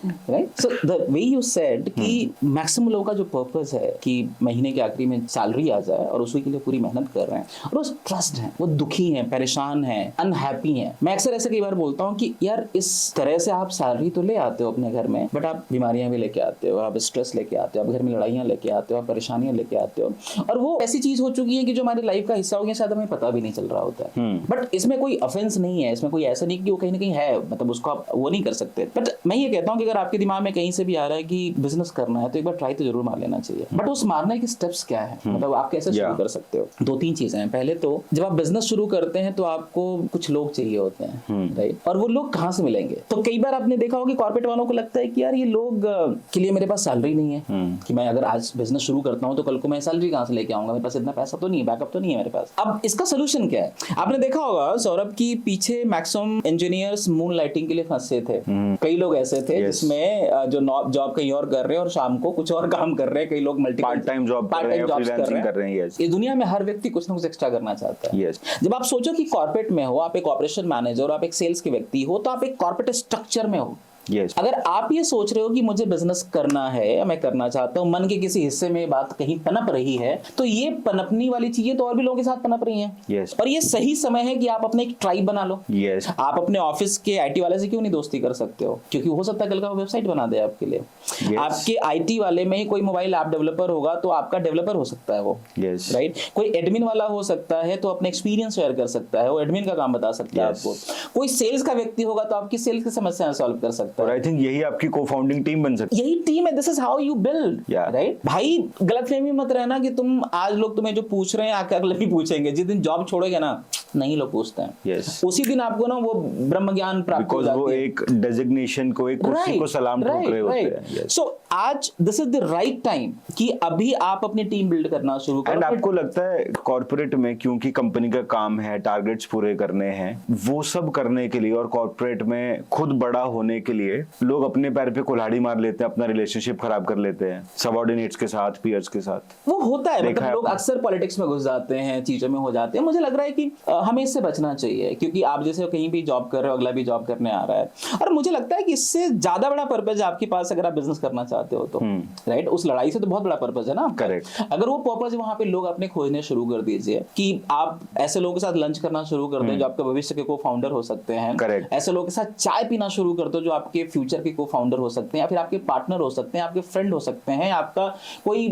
Right. So the way you said कि मैक्सिमम लोगों का जो पर्पस है कि महीने के आखिरी में सैलरी आ जाए और उसी के लिए पूरी मेहनत कर रहे हैं और वो ट्रस्ट है, वो दुखी हैं, परेशान हैं, अनहैप्पी हैं। मैं अक्सर ऐसे कई बार बोलता हूँ कि यार इस तरह से आप सैलरी तो ले आते हो अपने घर में, बट आप बीमारियां भी लेके आते हो, आप स्ट्रेस लेके आते हो, आप घर में लड़ाइयां लेके आते हो, आप परेशानियां लेके आते हो, और वो ऐसी चीज हो चुकी है कि जो हमारी लाइफ का हिस्सा हो गया, शायद हमें पता भी नहीं चल रहा होता है। बट इसमें कोई ऑफेंस नहीं है, इसमें कोई ऐसा नहीं कि वो कहीं ना कहीं है, मतलब उसको आप वो नहीं कर सकते। बट मैं ये कहता हूँ कि अगर आपके दिमाग में कहीं से भी आ रहा है कि बिजनेस करना है तो एक बार ट्राई तो जरूर मार लेना चाहिए। बट उस मारने के स्टेप्स क्या है, मतलब आप कैसे शुरू कर सकते हो? 2-3 चीजें हैं। पहले तो जब आप बिजनेस शुरू करते हैं तो आपको कुछ लोग चाहिए होते हैं, राइट? और वो लोग कहाँ से मिलेंगे? तो कई बार आपने देखा होगा कि कॉर्पोरेट वालों को लगता है कि यार ये लोग के लिए मेरे पास सैलरी नहीं है, कि मैं अगर आज बिजनेस शुरू करता हूँ तो कल को मैं सैलरी कहाँ से लेके आऊंगा, मेरे पास इतना पैसा तो नहीं है, बैकअप तो नहीं है मेरे पास। अब इसका सोल्यूशन क्या है? आपने देखा होगा सौरभ की पीछे मैक्सिमम इंजीनियर्स मून लाइटिंग के लिए फंसे थे। कई लोग ऐसे थे जिसमें जो जॉब कहीं और कर रहे हैं और शाम को कुछ और काम कर रहे हैं, कई लोग मल्टी पार्ट टाइम जॉब कर रहे हैं, फ्रीलांसिंग कर रहे हैं। इस दुनिया में हर व्यक्ति कुछ ना कुछ एक्स्ट्रा करना चाहता है। जब आप सोचो कि कॉर्पोरेट में हो, आप एक ऑपरेशन मैनेजर और आप एक सेल्स के व्यक्ति हो, तो आप एक कॉर्पोरेट स्ट्रक्चर में हो। अगर आप ये सोच रहे हो कि मुझे बिजनेस करना है, मैं करना चाहता हूं, मन के किसी हिस्से में बात कहीं पनप रही है, तो ये पनपनी वाली चीजें तो और भी लोगों के साथ पनप रही हैं। और ये सही समय है कि आप अपने एक ट्राइब बना लो। आप अपने ऑफिस के आईटी वाले से क्यों नहीं दोस्ती कर सकते हो? क्योंकि हो सकता है कल का वेबसाइट बना दे आपके लिए। आपके आईटी वाले में ही कोई मोबाइल ऐप डेवलपर होगा तो आपका डेवलपर हो सकता है वो, राइट? कोई एडमिन वाला हो सकता है तो अपने एक्सपीरियंस शेयर कर सकता है, वो एडमिन का काम बता सकता है आपको। कोई सेल्स का व्यक्ति होगा तो आपकी सेल्स की समस्याएं सॉल्व कर सकता है। और आई थिंक यही आपकी को-फाउंडिंग टीम बन सकती है। यही टीम है, this is how you build, right? भाई गलतफहमी मत रहना कि तुम आज लोग तुम्हें जो पूछ रहे हैं आके अगले भी पूछेंगे। जिस दिन जॉब छोड़ोगे ना, नहीं लोग पूछते हैं, उसी दिन आपको ना वो ब्रह्म ज्ञान प्राप्त हो जाती है। वो एक डेजिग्नेशन को, एक कुर्सी को सलाम ठोक रहे होते हैं। सो आज this is the right time कि अभी आप अपनी टीम बिल्ड करना शुरू करो। एंड आपको लगता है कॉर्पोरेट में, क्योंकि कंपनी का काम है टारगेट्स पूरे करने हैं, वो सब करने के लिए और कॉर्पोरेट में खुद बड़ा होने के लिए लोग अपने पैर पे कुल्हाड़ी मार लेते हैं, अपना रिलेशनशिप खराब कर लेते हैं सबऑर्डिनेट्स के साथ, पीयर्स के साथ? वो होता है, मतलब लोग अक्सर पॉलिटिक्स में घुस जाते हैं, चीजों में हो जाते हैं। मुझे लग रहा है कि हमें इससे बचना चाहिए, क्योंकि आप जैसे कहीं भी जॉब कर रहे हो, अगला भी जॉब करने आ रहा है, और मुझे लगता है कि इससे ज्यादा बड़ा पर्पस है आपके पास अगर आप बिजनेस करना चाहते हो तो, राइट? उस लड़ाई से तो बहुत बड़ा पर्पस है ना। करेक्ट। अगर वो पर्पस वहां पे लोग अपने खोजने शुरू कर दीजिए कि आप ऐसे लोगों के साथ लंच करना शुरू कर दें जो आपके भविष्य के को फाउंडर हो सकते हैं। करेक्ट। ऐसे लोगों के साथ चाय पीना शुरू कर दो जो आपके फ्यूचर के को फाउंडर हो सकते हैं, या फिर आपके पार्टनर हो सकते हैं, आपके फ्रेंड हो सकते हैं, आपका कोई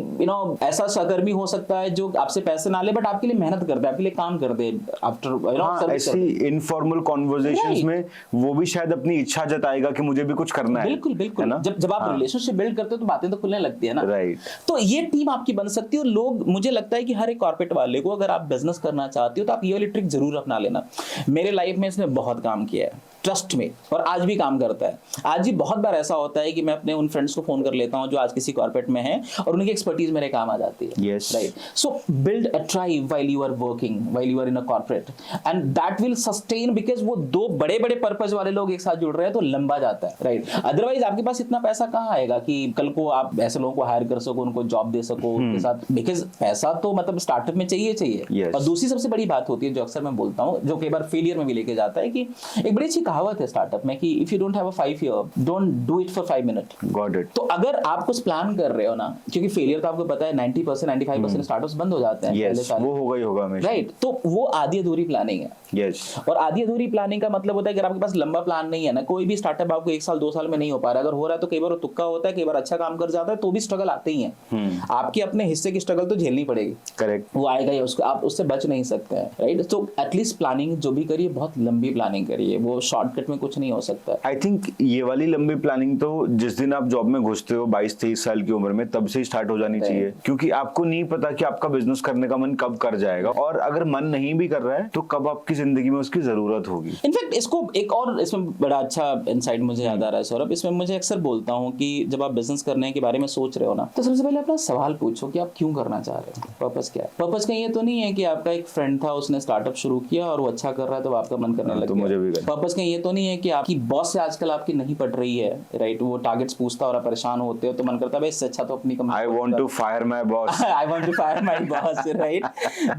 ऐसा सहकर्मी हो सकता है जो आपसे पैसे ना ले बट आपके लिए मेहनत कर दे, आपके लिए काम कर दे आफ्टर ऐसी इनफॉर्मल कॉन्वर्सेशंस में वो भी शायद अपनी इच्छा जताएगा कि मुझे भी कुछ करना है। बिल्कुल बिल्कुल। जब आप रिलेशनशिप बिल्ड करते हो तो बातें तो खुलने लगती है ना, राइट? तो ये टीम आपकी बन सकती है। और लोग, मुझे लगता है कि हर एक कॉर्पोरेट वाले को अगर आप बिजनेस करना चाहते हो तो आप ये वाली ट्रिक जरूर अपना लेना। मेरे लाइफ में इसने बहुत काम किया है, ट्रस्ट में, और आज भी काम करता है। आज भी बहुत बार ऐसा होता है कि मैं अपने उन फ्रेंड्स को फोन कर लेता हूं जो आज किसी कॉर्पोरेट में हैं और उनकी एक्सपर्टीज मेरे काम आ जाती है। Right? So build a tribe while you are working, while you are in a corporate, and that will sustain, because वो दो बड़े बड़े पर्पस वाले लोग एक साथ जुड़ रहे हैं तो लंबा जाता है। राइट? अदरवाइज आपके पास इतना पैसा कहाँ आएगा कि कल को आप ऐसे लोगों को हायर कर सको, उनको जॉब दे सको उनके साथ, बिकॉज पैसा तो मतलब स्टार्टअप में चाहिए। और दूसरी सबसे बड़ी बात होती है जो अक्सर मैं बोलता हूँ, जो कई बार फेलियर में भी लेके जाता है, कि एक बड़ी अच्छी कहावत है स्टार्टअप में कि if you don't have a 5 year don't do it for 5 minute. Got it? तो अगर आप कुछ प्लान कर रहे हो ना, क्योंकि फेलियर तो आपको पता है 90% 95% स्टार्टअप्स बंद हो जाते हैं पहले साल। वो होगा ही होगा हमेशा। राइट? तो वो आधी अधूरी प्लानिंग है। और आधी अधूरी प्लानिंग का मतलब होता है अगर आपके पास लंबा प्लान नहीं है ना, कोई भी स्टार्टअप आपको 1 साल 2 साल में नहीं हो पा रहा है, अगर हो रहा है तो कई बार वो तुक्का होता है, कई बार अच्छा काम कर जाता है, तो भी स्ट्रगल आते ही हैं। आपके अपने हिस्से की स्ट्रगल तो झेलनी पड़ेगी। करेक्ट? वो आएगा ही, उसको आप उससे बच नहीं सकते हैं। राइट? तो एटलीस्ट प्लानिंग जो भी करिए, बहुत लंबी प्लानिंग करिए, वो शॉर्टकट में कुछ नहीं हो सकता। आई थिंक ये वाली लंबी प्लानिंग तो जिस दिन आप जॉब में घुसते हो 22-23 साल की उम्र में, तब से ही स्टार्ट हो जानी चाहिए, क्योंकि आपको नहीं पता कि आपका बिजनेस करने का मन कब कर जाएगा, और अगर मन नहीं भी कर रहा है तो कब आपकी जिंदगी में उसकी जरूरत होगी। इनफैक्ट इसको एक और, इसमें बड़ा अच्छा इंसाइट मुझे याद आ रहा है सौरभ, इसमें मुझे अक्सर बोलता हूँ कि जब आप बिजनेस करने के बारे में सोच रहे हो ना, तो सबसे पहले अपना सवाल पूछो कि आप क्यों करना चाह रहे हो, पर्पस क्या है। पर्पस कहीं ये तो नहीं है कि आपका एक फ्रेंड था, उसने स्टार्टअप शुरू किया और वो अच्छा कर रहा है तो आपका मन करने लग गया। पर्पस कहीं ये तो नहीं है कि आपकी बॉस से आजकल आपकी नहीं पट रही है, राइट, वो टारगेट्स पूछता और आप परेशान होते हो, तो मन करता है भाई इससे अच्छा तो अपनी company I want to fire my boss, I want to fire my boss, right.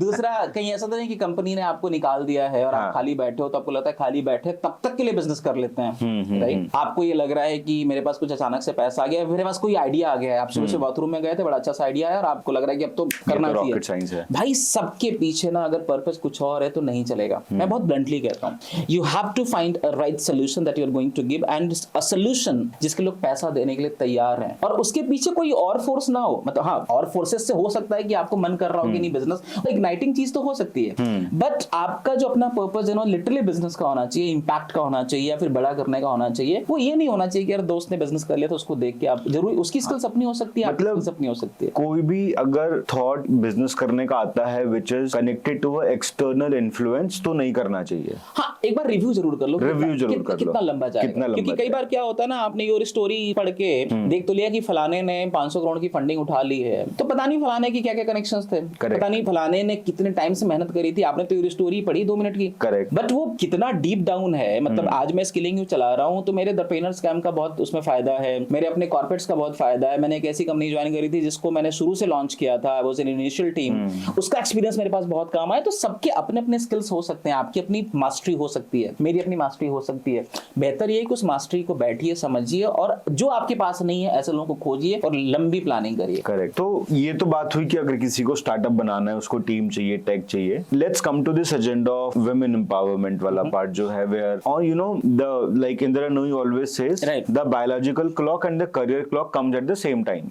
दूसरा, कहीं ऐसा तो नहीं कि कंपनी ने आपको निकाल दिया है और आप खाली बैठे हो, तो आपको लगता है खाली बैठे तब तक के लिए बिजनेस कर लेते हैं, राइट। आपको ये लग रहा है कि मेरे पास कुछ अचानक से पैसा आ गया, मेरे पास कोई आइडिया आ गया है, आप सुबह से बाथरूम में गए थे, बड़ा अच्छा सा आइडिया है और आपको लग रहा है कि अब तो करना चाहिए। रॉकेट साइंस है भाई, सबके पीछे ना अगर पर्पस कुछ और है तो नहीं चलेगा। मैं बहुत ब्लंटली कहता हूँ, you have to find a right solution that you are going to give, and a solution जिसके लोग पैसा देने के लिए तैयार हैं, और उसके पीछे कोई और फोर्स ना हो। मतलब हाँ, और फोर्सेस से हो सकता है कि आपको मन कर रहा हो कि नहीं बिजनेस, इग्नाइटिंग चीज तो हो सकती है, बट आपका जो अपना पर्पस है ना, लिटरली बिजनेस का होना चाहिए, इंपैक्ट का होना चाहिए, या फिर बड़ा करने का होना चाहिए। वो ये नहीं होना चाहिए कि यार दोस्त ने बिजनेस कर लिया तो उसको देख के आप, जरूरी उसकी स्किल्स अपनी हो सकती है, मतलब अपनी हो सकती है। कोई भी अगर थॉट बिजनेस करने का आता है which is connected to external influence, तो नहीं करना चाहिए। हाँ, एक बार रिव्यू जरूर कर लो, कितना लंबा जाएगा, क्योंकि कई बार क्या होता है ना, आपने योर स्टोरी पढ़ के देख तो लिया कि फलाने ने 500 करोड़ की फंडिंग उठा ली है, तो पता नहीं फलाने की क्या क्या कनेक्शंस थे, पता नहीं फलाने ने कितने टाइम से मेहनत करी थी, आपने तो योर स्टोरी पढ़ी 2 मिनट की, करेक्ट, बट वो कितना डीप डाउन है। मतलब आज मैं स्किलिंग यू चला रहा हूँ तो मेरे द ट्रेनर स्कैम का बहुत उसमें फायदा है, मेरे अपने कॉर्पोरेट्स का बहुत फायदा है। मैंने एक ऐसी कंपनी ज्वाइन करी थी जिसको मैंने शुरू से लॉन्च किया था, वो इनिशियल टीम, उसका एक्सपीरियंस मेरे पास बहुत काम आया। तो सबके अपने अपने स्किल्स हो सकते हैं, आपकी अपनी मास्टरी हो सकती है, मेरी अपनी मास्टरी हो सकती है। बेहतर ये है कि उस मास्टरी को बैठिए, समझिए, और जो आपके पास नहीं है ऐसे लोगों को खोजिए और लंबी प्लानिंग करिए। करेक्ट। तो ये तो बात हुई कि अगर किसी को स्टार्टअप बनाना है, उसको टीम चाहिए, टेक चाहिए। Let's come to this agenda of women empowerment वाला पार्ट जो है, वेयर और you know the like Indira Nooyi always says the biological clock and the career clock comes at the same time,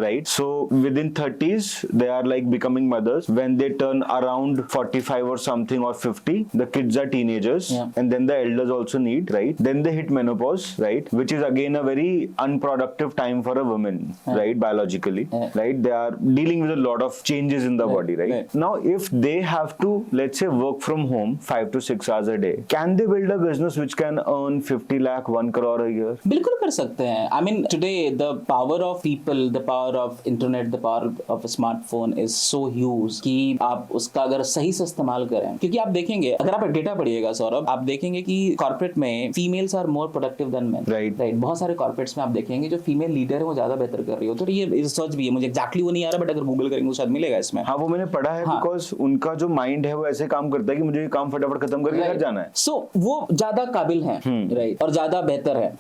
right? So within 30s they are like becoming mothers. When they turn around 45 or something or 50, the kids are teenagers, and then the elders also need, right? Then they hit menopause, right? Which is again a very unproductive time for a woman, right? Biologically, right? They are dealing with a lot of changes in the body, right? Now if they have to, let's say, work from home 5 to 6 hours a day, can they build a business which can earn 50 lakh 1 crore a year? बिल्कुल कर सकते हैं। I mean today the power of people, the power of internet, the power of a smartphone is so huge कि आप उसका अगर सही से इस्तेमाल करें, क्योंकि आप देखेंगे, अगर आप डेटा पढ़िएगा सौरभ, आप देखेंगे कि कॉर्पोरेट में females are more productive than men, right. बहुत सारे कॉर्पोरेट्स में आप देखेंगे जो फीमेल लीडर है वो ज्यादा बेहतर कर रही हो। तो ये रिसर्च भी है, मुझे एक्जैक्टली वो नहीं आ रहा, बट अगर गूगल करेंगे तो शायद मिलेगा इसमें। हाँ, वो मैंने पढ़ा है, बिकॉज उनका जो माइंड है वो ऐसे काम करता है कि मुझे ये काम फटाफट खत्म करके घर जाना है। सो वो ज्यादा काबिल है, राइट, और ज्यादा बेहतर है।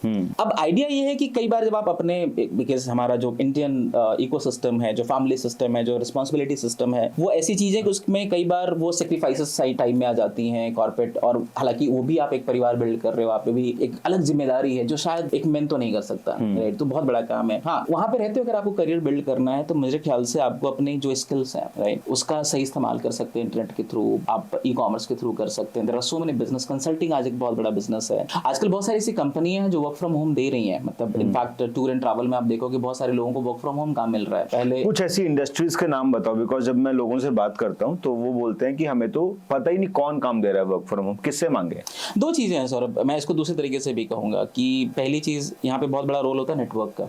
अब आइडिया ये है कि कई बार जब आप अपने, बिकॉज हमारा जो इंडियन इकोसिस्टम है, जो फैमिली सिस्टम है, जो रिस्पांसिबिलिटी सिस्टम है, वो ऐसी चीजें कि उसमें कई बार वो सेक्रीफाइसेस सही टाइम में आ जाती हैं कॉर्पोरेट, और हालांकि वो भी आप एक परिवार बिल्ड कर रहे हो, आप पे भी एक अलग जिम्मेदारी है जो शायद एक मैन तो नहीं कर सकता, राइट। तो बहुत बड़ा काम है। हाँ, वहां पे रहते हो, अगर आपको करियर बिल्ड करना है तो मुझे ख्याल से आपको अपनी जो स्किल्स हैं, राइट, उसका सही इस्तेमाल कर सकते हैं। इंटरनेट के थ्रू, आप ई कॉमर्स के थ्रू कर सकते हैं। There are so many business, consulting आज एक बहुत बड़ा बिजनेस है। आजकल बहुत सारी ऐसी कंपनियां हैं जो वर्क फ्रॉम होम दे रही हैं। मतलब इनफैक्ट टूर एंड ट्रैवल में आप देखोगे बहुत सारे लोगों को वर्क फ्रॉम होम काम मिल रहा है। पहले कुछ ऐसी इंडस्ट्रीज के नाम बताओ, बिकॉज जब मैं लोगों से बात करता हूँ तो वो बोलते हैं कि हमें तो पता ही नहीं कौन काम दे रहा है वर्क फ्रॉम होम, किससे मांगे। दो चीजें हैं सौरभ, मैं इसको दूसरे तरीके से भी कहूंगा कि पहली चीज यहाँ पे बहुत बड़ा रोल होता है नेटवर्क का,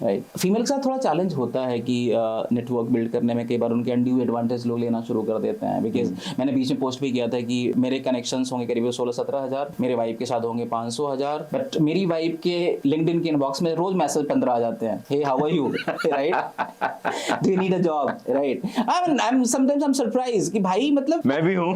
राइट। फीमेल के साथ थोड़ा चैलेंज होता है कि नेटवर्क बिल्ड करने में कई बार उनके अनड्यू एडवांटेज लोग लेना शुरू कर देते हैं। बिकॉज मैंने बीच में पोस्ट भी किया था कि मेरे कनेक्शंस होंगे करीब 16-17 हजार, मेरे वाइफ के साथ होंगे 500 हजार, बट मेरी वाइफ के लिंक्डइन के इनबॉक्स में रोज मैसेज 15 आ जाते हैं, hey how are you, right, do you need a job, right. I am sometimes surprise कि भाई मतलब मैं भी हूँ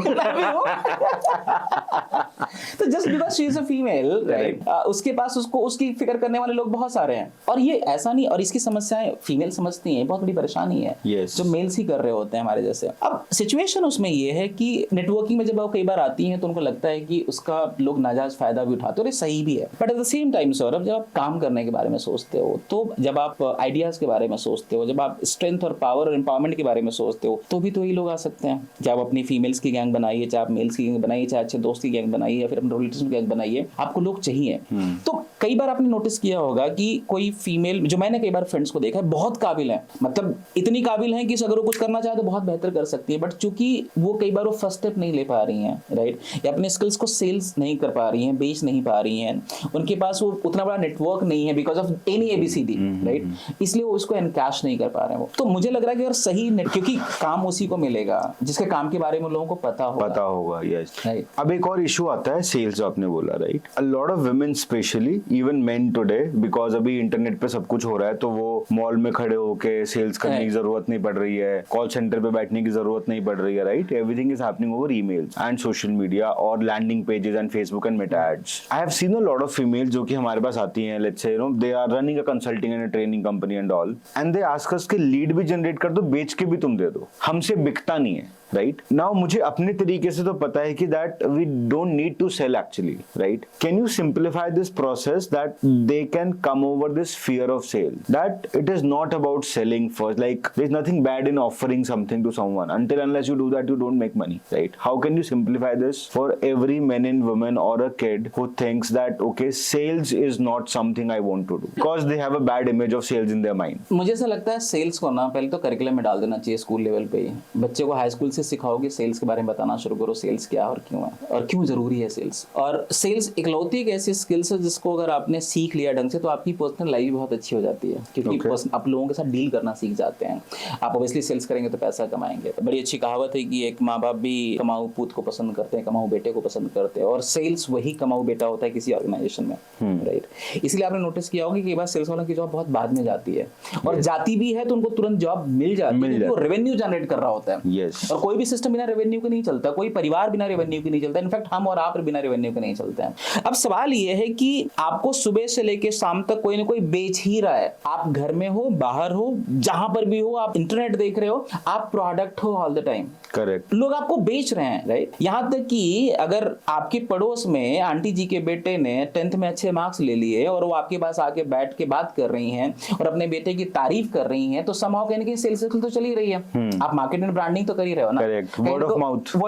तो just because she is a female, right, उसके पास उसको उसकी फिक्र करने वाले लोग बहुत सारे हैं। और ये ऐसा नहीं, और इसकी समस्याएं फीमेल समझती हैं, बहुत बड़ी परेशानी है, जो मेल्स ही कर रहे होते हैं हमारे जैसे। अब सिचुएशन उसमें ये है कि नेटवर्किंग में जब वो कई बार आती हैं तो उनको लगता है कि उसका लोग नाजायज फायदा भी उठाते हैं, और ये सही भी है। But at the same time Saurabh, जब आप काम करने के बारे में सोचते हो, तो जब आप आइडियाज के बारे में सोचते हो, जब आप स्ट्रेंथ और पावर और एम्पावरमेंट के बारे में सोचते हो, तो भी तो ये लोग आ सकते हैं। चाहे आप अपनी फीमेल्स की गैंग बनाइए, चाहे आप मेल्स की गैंग बनाइए, चाहे अच्छे दोस्त की गैंग बनाइए, या फिर अपने रिलेटिव्स की गैंग बनाइए, आपको लोग चाहिए। तो कई बार आपने नोटिस किया होगा कि कोई फीमेल, जो मैंने कई बार फ्रेंड्स को देखा है, बहुत काबिल है, मतलब इतनी काबिल है कि अगर वो कुछ करना चाहे तो बहुत बेहतर कर सकती है, बट चूंकि वो कई बार वो फर्स्ट स्टेप नहीं ले पा रही हैं, राइट, या अपने स्किल्स को सेल्स नहीं कर पा रही हैं, बेच नहीं पा रही हैं, उनके पास वो उतना बड़ा नेटवर्क नहीं है because of any ABCD, right, इसलिए वो उसको एनकैश नहीं कर पा रहे हैं। वो तो मुझे लग रहा है कि अगर सही क्योंकि काम उसी को मिलेगा जिसके काम के बारे में लोगों को पता होगा। यस। अब एक और इशू आता है सेल्स जो आपने बोला, right, a lot of women specially, even main today, because अभी इंटरनेट पे सब कुछ हो रहा है, तो वो मॉल में खड़े होके सेल्स करने की जरूरत नहीं पड़ रही है, कॉल सेंटर पे बैठने की जरूरत नहीं पड़ रही है, right, everything is happening over emails and social media और landing pages and Facebook and Meta ads. I have seen a lot of female जो कि हमारे पास आती हैं, let's say they are running a consulting and a training company and all, and they ask us के lead भी generate कर दो, बेच के भी तुम दे दो, हमसे बिकता नहीं है. राइट नाउ मुझे अपने तरीके से तो पता है कि that we don't need to sell actually, right. Can you simplify this process that they can come over this fear of sell, that it is not about selling first, like there is nothing bad in offering something to someone, until unless you do that you don't make money, right? How can you simplify this for every man and woman or a kid who thinks that okay, sales is not something I want to do, because they have a bad image of sales in their mind. मुझे ऐसा लगता है sales को ना पहले तो curriculum में डाल देना चाहिए स्कूल लेवल पे ही. बच्चे को हाई स्कूल से सिखाओगे सेल्स के बारे में बताना शुरू करो, सेल्स क्या है और क्यों है और क्यों जरूरी है सेल्स. और सेल्स इकलौती एक ऐसी स्किल्स है जिसको अगर आपने सीख लिया ढंग से तो आपकी पर्सनल लाइफ बहुत अच्छी हो जाती है, क्योंकि आप लोगों के साथ डील करना सीख जाते हैं. आप ऑब्वियसली सेल्स करेंगे तो पैसा कमाएंगे. बड़ी अच्छी कहावत है कि एक माँ बाप भी कमाऊ पूत को पसंद करते हैं, कमाऊ बेटे को पसंद करते हैं, और सेल्स वही कमाऊ बेटा होता है किसी ऑर्गेनाइजेशन में, राइट. इसलिए आपने नोटिस किया होगा कि बार सेल्स वालों की जॉब बहुत बाद में जाती है, और जाती भी है तो उनको तुरंत जॉब मिल जाती है, वो रेवेन्यू जनरेट कर रहा होता है. और कोई भी सिस्टम बिना रेवेन्यू के नहीं चलता, कोई परिवार बिना रेवेन्यू के नहीं चलता. इनफैक्ट हम और आप बिना रेवेन्यू के नहीं चलते हैं. अब सवाल ये है कि आपको सुबह से लेकर शाम तक कोई ना कोई बेच ही रहा है. आप घर में हो, बाहर हो, जहां पर भी हो, आप इंटरनेट देख रहे हो, आप प्रोडक्ट हो ऑल द टाइम. करेक्ट. लोग आपको बेच रहे हैं, राइट. यहां तक कि अगर आपके पड़ोस में आंटी जी के बेटे ने 10th में अच्छे मार्क्स ले लिए और वो आपके पास आके बैठ के बात कर रही हैं और अपने बेटे की तारीफ कर रही हैं, तो समहाउ कहीं ना कहीं सेल्स तो चल ही रही है. आप मार्केट में ब्रांडिंग तो कर ही रहे हो ना. करेक्ट. वर्ड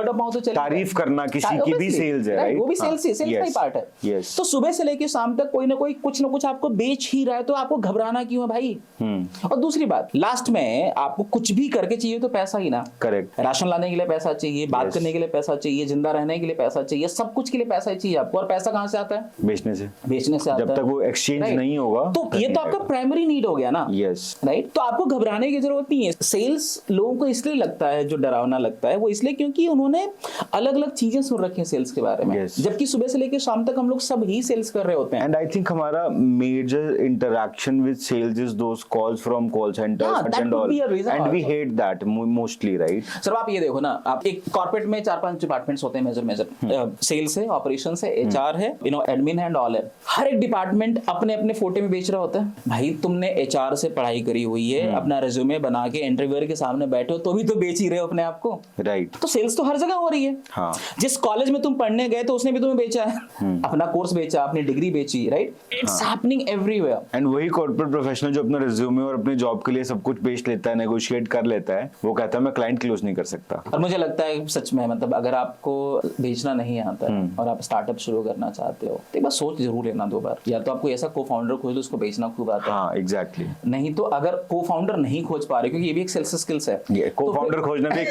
ऑफ माउथ तो चल, तारीफ करना किसी की भी सेल्स है, राइट. वो भी सेल्स का ही पार्ट है. तो सुबह से लेके शाम तक कोई ना कोई कुछ ना कुछ आपको बेच ही रहा है, तो आपको घबराना क्यों है भाई. और दूसरी बात, लास्ट में आपको कुछ भी करके चाहिए तो पैसा ही ना. करेक्ट. राशन लाने के लिए पैसा चाहिए, बात करने के लिए पैसा चाहिए, जिंदा रहने के लिए पैसा चाहिए, सब कुछ के लिए पैसा चाहिए आपको. और पैसा कहां से आता है? बेचने से आता है. जब तक वो एक्सचेंज नहीं होगा तो ये तो आपका प्राइमरी नीड हो गया ना. Yes, right. तो आपको घबराने की जरूरत नहीं है. सेल्स लोगों को इसलिए लगता है, जो डरावना लगता है वो इसलिए क्योंकि उन्होंने अलग अलग चीजें सुन रखी हैं सेल्स के बारे में, जबकि सुबह से लेकर शाम तक हम लोग सब ही सेल्स कर रहे होते हैं. एंड आई थिंक हमारा major interaction with sales is those calls from call centres and all, and we hate that mostly, right. Sir आप ये देखो ना, आप एक कॉर्पोरेट में 4-5 डिपार्टमेंट्स होते हैं मेजर. सेल्स है, ऑपरेशंस है, एचआर है, एडमिन है एंड ऑल है. हर एक डिपार्टमेंट अपने अपने फोटे में बेच रहा होता है. भाई तुमने एचआर से पढ़ाई करी हुई है, अपना रिज्यूमे बना के इंटरव्यूअर के सामने बैठे हो तो भी तो बेच ही रहे हो अपने आप को, राइट. तो सेल्स तो हर जगह हो रही है. हाँ. जिस कॉलेज में तुम पढ़ने गए तो उसने भी तुम्हें बेचा है, अपना कोर्स बेचा, अपनी डिग्री बेची, right. It's happening everywhere. And वही कॉर्पोरेट प्रोफेशनल जो अपना रिज्यूमे और अपने जॉब के लिए सब कुछ बेच लेता है, नेगोशिएट कर लेता है, वो कहता है मैं क्लाइंट क्लोज नहीं कर सकता. और मुझे लगता है सच में, मतलब अगर आपको बेचना नहीं आता है और आप स्टार्टअप शुरू करना चाहते हो तो एक बार सोच जरूर लेना 2 बार. या तो आपको ऐसा को फाउंडर खोज लो, उसको बेचना खूब आता है. हाँ, एग्जैक्टली. नहीं तो अगर को फाउंडर नहीं खोज पा रहे, क्योंकि ये भी एक सेल्स स्किल्स है, को फाउंडर खोजना भी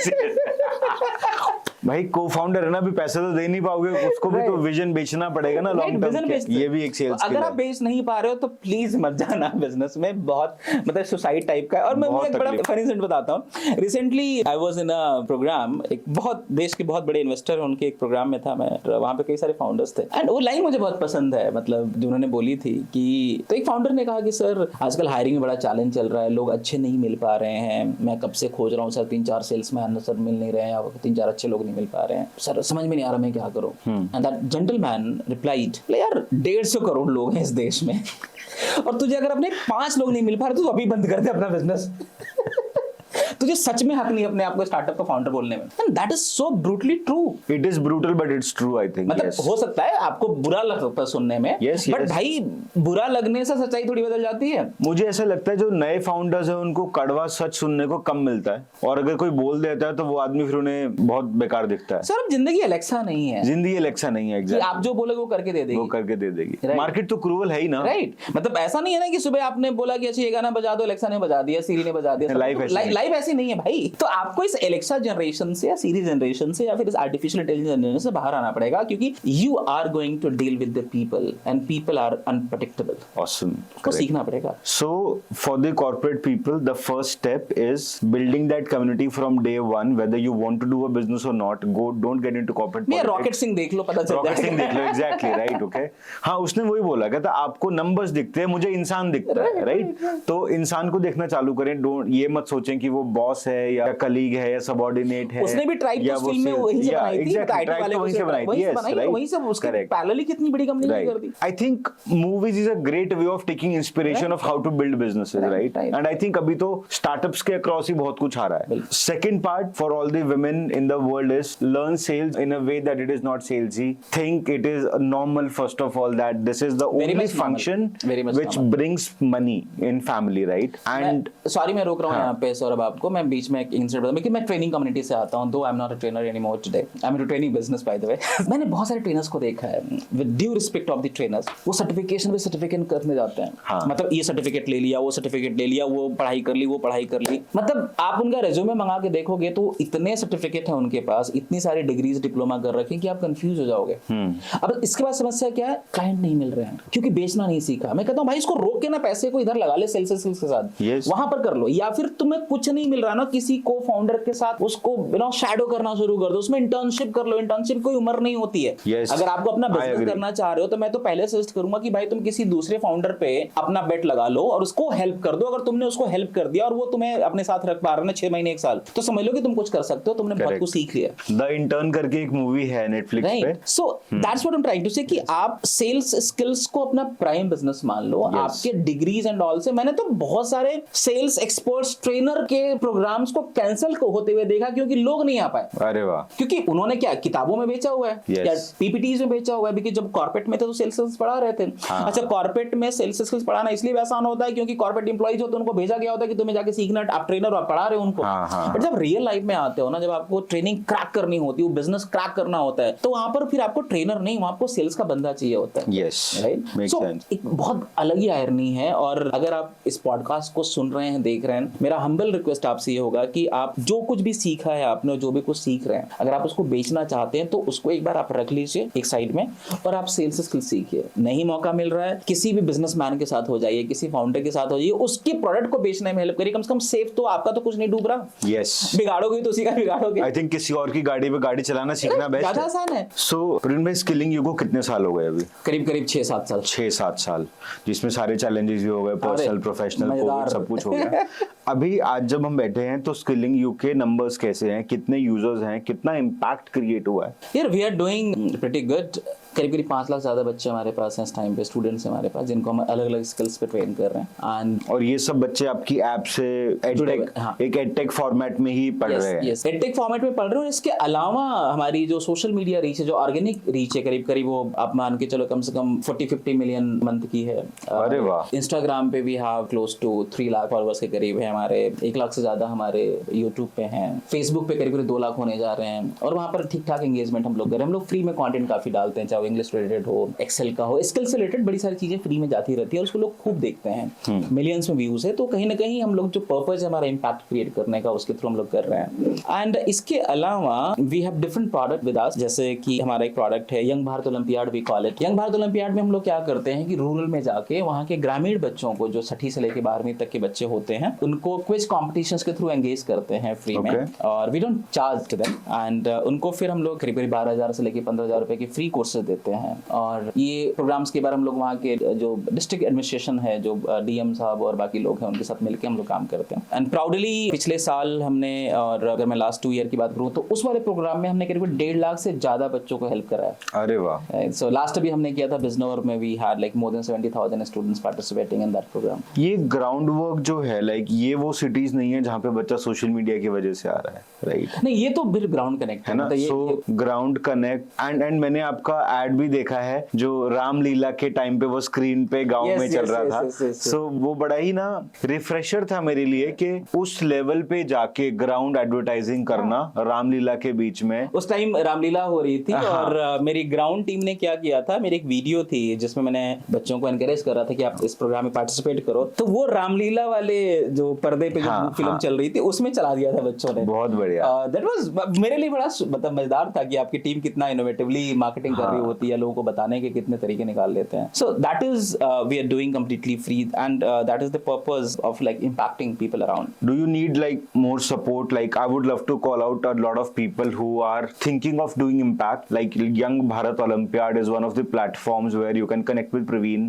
भाई को फाउंडर है ना, भी पैसे तो दे नहीं पाओगे, उसको भी तो विजन बेचना पड़ेगा ना लॉन्ग टर्म. ये भी एक सेल्स अगर आप बेच नहीं पा रहे हो तो प्लीज मत जाना बिजनेस में. बहुत मतलब सुसाइड टाइप का है. और मैं एक बड़ा फनी इंसिडेंट बताता हूँ. Recently I was in a programme, एक बहुत देश के बहुत बड़े इन्वेस्टर उनके एक प्रोग्राम में था मैं, वहां पे कई सारे फाउंडर्स थे. एंड वो लाइन मुझे बहुत पसंद है, मतलब जो उन्होंने बोली थी कि, तो एक फाउंडर ने कहा कि सर आजकल हायरिंग में बड़ा चैलेंज चल रहा है, लोग अच्छे नहीं मिल पा रहे हैं, मैं कब से खोज रहा हूँ सर, 3-4 सेल्समैन सर मिल नहीं रहे हैं, 3-4 अच्छे लोग नहीं मिल पा रहे हैं सर, समझ में नहीं आ रहा मैं क्या करूं. एंड दैट जेंटलमैन रिप्लाइड, यार 150 करोड़ लोग हैं इस देश में और तुझे अगर अपने 5 लोग नहीं मिल पा रहे तो अभी बंद कर दे अपना बिजनेस. तुझे सच में हक नहीं अपने आप को स्टार्टअप का फाउंडर बोलने में. And that is so brutally true. It is brutal but it's true, I think. मतलब हो सकता है आपको बुरा लग सकता है सुनने में, बट भाई बुरा लगने से सच्चाई थोड़ी बदल जाती है. मुझे ऐसा लगता है जो नए फाउंडर्स हैं उनको कड़वा सच सुनने को कम मिलता है, और अगर कोई बोल देता है तो वो आदमी फिर उन्हें बहुत बेकार दिखता है. सर अब जिंदगी एलेक्सा नहीं है. जिंदगी एलेक्सा नहीं है. एग्जैक्टली. आप जो बोलोगे वो करके दे देगी. वो करके दे देगी. मार्केट तो क्रूवल है ही ना. राइट. मतलब ऐसा नहीं है ना कि सुबह आपने बोला कि अच्छा ये गाना बजा दो, एलेक्सा ने बजा दिया, सीरी ने बजा दिया. लाइफ ऐसी वैसी नहीं है भाई। तो आपको इस एलेक्सा जनरेशन से या सीरी जनरेशन से या फिर इस आर्टिफिशियल इंटेलिजेंस जनरेशन से बाहर आना पड़ेगा, क्योंकि you are going to deal with the people and people are unpredictable. Awesome. को सीखना पड़ेगा। So, for the corporate people, the first step is building that community from day one. Whether you want to do a business or not, don't get into corporate मैं politics. Rocket Singh देख लो, पता चल rocket Singh देख लो, जाएगा। Exactly right, okay. हाँ, उसने वही बोला, कहता आपको नंबर्स दिखते हैं, मुझे इंसान दिखता है, राइट। तो इंसान को देखना चालू करें, डोंट ये मत सोचें कि वो बॉस है या कलीग है या सबऑर्डिनेट है। उसने भी ट्राइब तो फिल्म में वहीं से बनाई थी, आईटी वाले वहीं से बनाई थी, वहीं से उसके पैरेलली कितनी बड़ी कंपनी कर दी। I think movies is a great way of taking inspiration of how to build businesses, right? And I think अभी तो startups के across ही बहुत कुछ आ रहा है। Second part for all the women in the world is learn sales in a way that it is not salesy. Think it is normal first of all that this is the only function which brings money in family, right? And sorry मैं रोक रहा हूँ यहाँ पे सौरभ आपको, मैं बीच में एक इंसिडेंट बता, क्योंकि मैं ट्रेनिंग कम्युनिटी से आता हूँ, दो आई am not a trainer anymore today, I am into training business by the way. मैंने बहुत सारे ट्रेनर्स को देखा है, with due respect of the trainers, वो सर्टिफिकेशन पे सर्टिफिकेट करने जाते हैं। हाँ। मतलब ये सर्टिफिकेट ले लिया, वो सर्टिफिकेट ले लिया, वो पढ़ाई कर ली, वो पढ़ाई कर ली। मतलब आप उनका रेज्यूमे मंगा के देखोगे तो इतने सर्टिफिकेट हैं उनके पास, इतनी सारी डिग्रीज डिप्लोमा कर रखे कि आप कंफ्यूज हो जाओगे। अब इसके बाद समस्या क्या है, क्लाइंट नहीं मिल रहे हैं क्योंकि बेचना नहीं सीखा। मैं कहता हूँ भाई इसको रोक के ना पैसे को इधर लगा ले सेल्स के साथ, वहां पर कर लो, या फिर तुम्हें कुछ नहीं मिल रहा ना, किसी को फाउंडर के साथ उसको शैडो करना शुरू कर दो, उसमें इंटर्नशिप कर लो। इंटर्नशिप कोई उम्र नहीं होती है। अगर आपको अपना बिजनेस करना चाह रहे हो तो मैं तो पहले सजेस्ट करूंगा कि भाई तुम किसी दूसरे फाउंडर पे अपना बेट लगा लो और उसको हेल्प कर दो। अगर तुमने उसको हेल्प कर दिया और वो तुम्हें अपने साथ रख पा रहा है 6 महीने 1 साल, तो समझ लो कि तुम कुछ कर सकते हो, तुमने बहुत कुछ सीख लिया। द इंटर्न करके एक मूवी है नेटफ्लिक्स पे। So that's what I am trying to say कि आप सेल्स स्किल्स को अपना प्राइम बिजनेस मान लो। आपके डिग्रीज एंड ऑल से मैंने तो बहुत सारे सेल्स एक्सपर्ट्स ट्रेनर के प्रोग्राम्स को कैंसिल होते हुए देखा क्योंकि लोग नहीं आ पाए। अरे वाह, क्योंकि उन्होंने क्या किताबों में बेचा हुआ है या पीपीटीज में बेचा हुआ है, क्योंकि जब कॉर्पोरेट में थे तो सेल्स स्किल्स पढ़ा रहे थे। अच्छा, कॉर्पोरेट में सेल्स स्किल्स पढ़ाना इसलिए आसान होता है क्योंकि कॉर्पोरेट एम्प्लॉइज होते हैं, उनको भेजा गया होता है कि तुम्हें जाके सीखना, आप ट्रेनर आप पढ़ा रहे हो उनको। बट जब रियल लाइफ में आते हो ना, जब आपको ट्रेनिंग क्रैक करनी होती है, वो बिजनेस क्रैक करना होता है, तो वहां पर फिर आपको ट्रेनर नहीं, वहां आपको सेल्स का बंदा चाहिए होता है। Yes, right. सो एक बहुत अलग ही आयरनी है। और अगर आप इस पॉडकास्ट को सुन रहे हैं, देख रहे हैं, मेरा हम्बल रिक्वेस्ट आपसे ये होगा कि आप जो कुछ भी सीखा है आपने, जो भी कुछ सीख रहे हैं, अगर आप उसको बेचना चाहते हैं तो उसको एक बार आप रख लीजिए एक साइड में और आप सेल्स स्किल सीखिए। नहीं मौका मिल रहा है, किसी भी बिजनेसमैन के साथ हो जाइए, किसी फाउंडर के साथ हो जाइए, उसके प्रोडक्ट को बेचने में हेल्प करिए। कम से कम सेफ तो आपका तो कुछ नहीं डूब रहा। यस, बिगाड़ोगे तो उसी का बिगाड़ोगे। आई थिंक किसी और की गाड़ी पे गाड़ी चलाना सीखना बेस्ट है, ज्यादा आसान है। सो प्रवीण भाई, स्किलिंग यू को कितने साल हो गए अभी? करीब 6-7 साल। 6-7 साल, जिसमें सारे चैलेंजेस भी हो गए, पर्सनल, प्रोफेशनल, कोविड, सब कुछ हो गया। अभी आज जब हम बैठे हैं तो स्किलिंग यू के नंबर्स कैसे हैं, कितने यूजर्स हैं, कितना इम्पैक्ट क्रिएट हुआ है? यार we are doing pretty good. करीब 5 लाख ज्यादा बच्चे हमारे पास हैं इस टाइम पे, स्टूडेंट्स हैं हमारे पास, जिनको हम अलग अलग स्किल्स पे ट्रेन कर रहे हैं। एंड और ये सब बच्चे आपकी ऐप से एक एडटेक फॉर्मेट में ही पढ़ रहे हैं? यस, एडटेक फॉर्मेट में पढ़ रहे हैं। इसके अलावा हमारी जो सोशल मीडिया रीच है, जो ऑर्गेनिक रीच है, करीब वो आप मान के चलो कम से कम 40-50 मिलियन मंथ की है। अरे वाह। इंस्टाग्राम पे भी have close to 3 lakh followers के करीब है हमारे, 1 लाख से ज्यादा हमारे यूट्यूब पे हैं। फेसबुक पे करीब 2 लाख होने जा रहे हैं और वहां पर ठीक ठाक एंगेजमेंट हम लोग कर रहे हैं। हम लोग फ्री में कंटेंट काफी डालते हैं, चाहे इंग्लिश रिलेटेड हो, एक्सेल का हो, स्किल से रिलेटेड बड़ी सारी चीजें फ्री में जाती रहती है और उसको लोग खूब देखते हैं। मिलियंस में व्यूज है, तो कहीं ना कहीं हम लोग जो पर्पस है हमारा इम्पैक्ट क्रिएट करने का, उसके थ्रू हम लोग कर रहे हैं। एंड इसके अलावा we have different product with us, जैसे कि हमारा एक प्रोडक्ट है young Bharat olympiad, we call it. Young Bharat olympiad में हम लोग क्या करते हैं कि रूरल में जाके वहाँ के ग्रामीण बच्चों को, जो 6ठी से लेकर 12वीं तक के बच्चे होते हैं, उनको क्विज कॉम्पिटिशंस के थ्रू एंगेज करते हैं फ्री में, और we don't charge to them. And उनको फिर हम लोग करीब 12,000 से लेकर 15,000 रुपए की फ्री कोर्सेज देते हैं। और ये प्रोग्राम्स के बारे हम लोग वहाँ के जो डिस्ट्रिक्ट एडमिनिस्ट्रेशन है, जो डीएम साहब और बाकी लोग हैं, उनके साथ मिलकर हम लोग काम करते हैं। एंड प्राउडली पिछले साल हमने, और अगर मैं लास्ट 2 ईयर की बात करूँ तो उस वाले प्रोग्राम में हमने करीब 1.5 लाख से ज्यादा बच्चों को हेल्प कराया। अरे वाह। सो लास्ट अभी हमने किया था बिजनौर में, we had like more than 70,000 students participating in that programme. ये ग्राउंड वर्क जो है, लाइक ये वो सिटीज नहीं है जहाँ पे बच्चा सोशल मीडिया की वजह से आ रहा है, राइट? नहीं, ये तो फिर ग्राउंड कनेक्ट है ना। सो ग्राउंड कनेक्ट एंड मैंने आपका एड भी देखा है जो रामलीला के टाइम पे वो स्क्रीन पे गांव में चल रहा था। सो वो बड़ा ही ना रिफ्रेशर था मेरे लिए कि उस लेवल पे जाके ग्राउंड एडवर्टाइजिंग करना रामलीला के बीच में। उस टाइम रामलीला हो रही थी और मेरी ग्राउंड टीम ने क्या किया था, मेरी एक वीडियो थी जिसमें मैंने बच्चों को एनकरेज कर रहा था कि आप इस प्रोग्राम में पार्टिसिपेट करो। तो वो रामलीला वाले जो पर्दे पे जो हाँ, फिल्म हाँ। चल रही थी उसमें चला दिया था बच्चों ने। बहुत बढ़िया। दैट वाज मेरे लिए बड़ा मतलब मजेदार था कि आपकी टीम कितना इनोवेटिवली मार्केटिंग कर रही होती है, लोगों को बताने के कितने तरीके निकाल लेते हैं। So that is we are doing completely free and that is the purpose of like impacting people around. Do you need like more support? Like I would love to call out a lot of people who are thinking of doing impact. Like Young Bharat Olympiad is one of the platforms where you can connect with Praveen.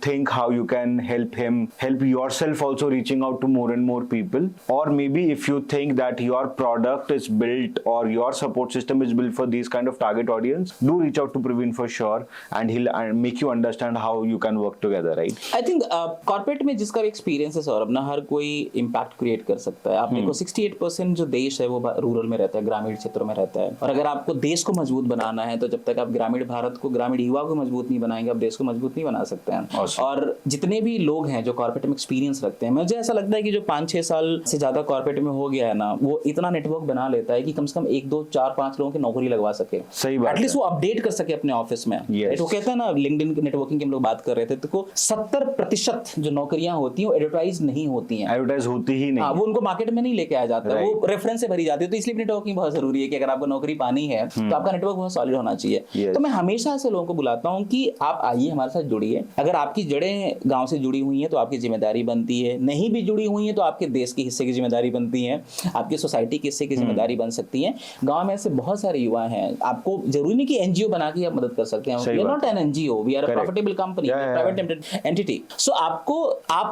Think how you can help him, help yourself also reaching out to more and more people. Or maybe if you think that your product is built or your support system is built for these kind of target audience, do reach out to Praveen for sure, and he'll make you understand how you can work together, right? I think corporate में जिसका भी experience है सौरभ ना, हर कोई impact create कर सकता है। आप देखो 68% जो देश है वो रूरल में रहता है, ग्रामीण क्षेत्रों में रहता है। और अगर आपको देश को मजबूत बनाना है तो जब तक आप ग्रामीण भारत को, ग्रामीण युवा को मजबूत नहीं बनाएंगे, आप देश को मजबूत नहीं बना सकते हैं। Awesome. और जितने भी लोग हैं जो कॉर्पोरेट में एक्सपीरियंस रखते हैं, मुझे ऐसा लगता है कि जो 5-6 साल से ज्यादा कॉर्पोरेट में हो गया है ना, वो इतना नेटवर्क बना लेता है कि कम से कम 1, 2, 4, 5 लोगों की नौकरी लगवा सके। सही बात एटलीस्ट वो अपडेट कर सके अपने ऑफिस में। Yes. वो कहते हैं ना, लिंक्डइन नेटवर्किंग की हम लोग बात कर रहे थे, तो 70% जो नौकरियां होती हैं वो एडवर्टाइज नहीं होती हैं। एडवर्टाइज होती ही नहीं। हाँ, वो उनको मार्केट में नहीं लेके आया जाता, वो रेफरेंस से भरी जाती है। तो इसलिए नेटवर्किंग बहुत जरूरी है कि अगर आपको नौकरी पानी है तो आपका नेटवर्क बहुत सॉलिड होना चाहिए। Yes. तो मैं हमेशा ऐसे लोगों को बुलाता हूँ कि आप आइए हमारे साथ जुड़िए। अगर आपकी जड़ें गांव से जुड़ी हुई हैं तो आपकी जिम्मेदारी बनती है, नहीं भी जुड़ी हुई हैं तो आपके देश के हिस्से की जिम्मेदारी बनती है, आपकी सोसाइटी के हिस्से की जिम्मेदारी बन सकती है। गाँव में ऐसे बहुत सारे युवा हैं, आपको जरूरी नहीं कि एनजीओ बना के आप मदद कर सकते हैं। We are not an NGO, we are a profitable company, private entity. So आप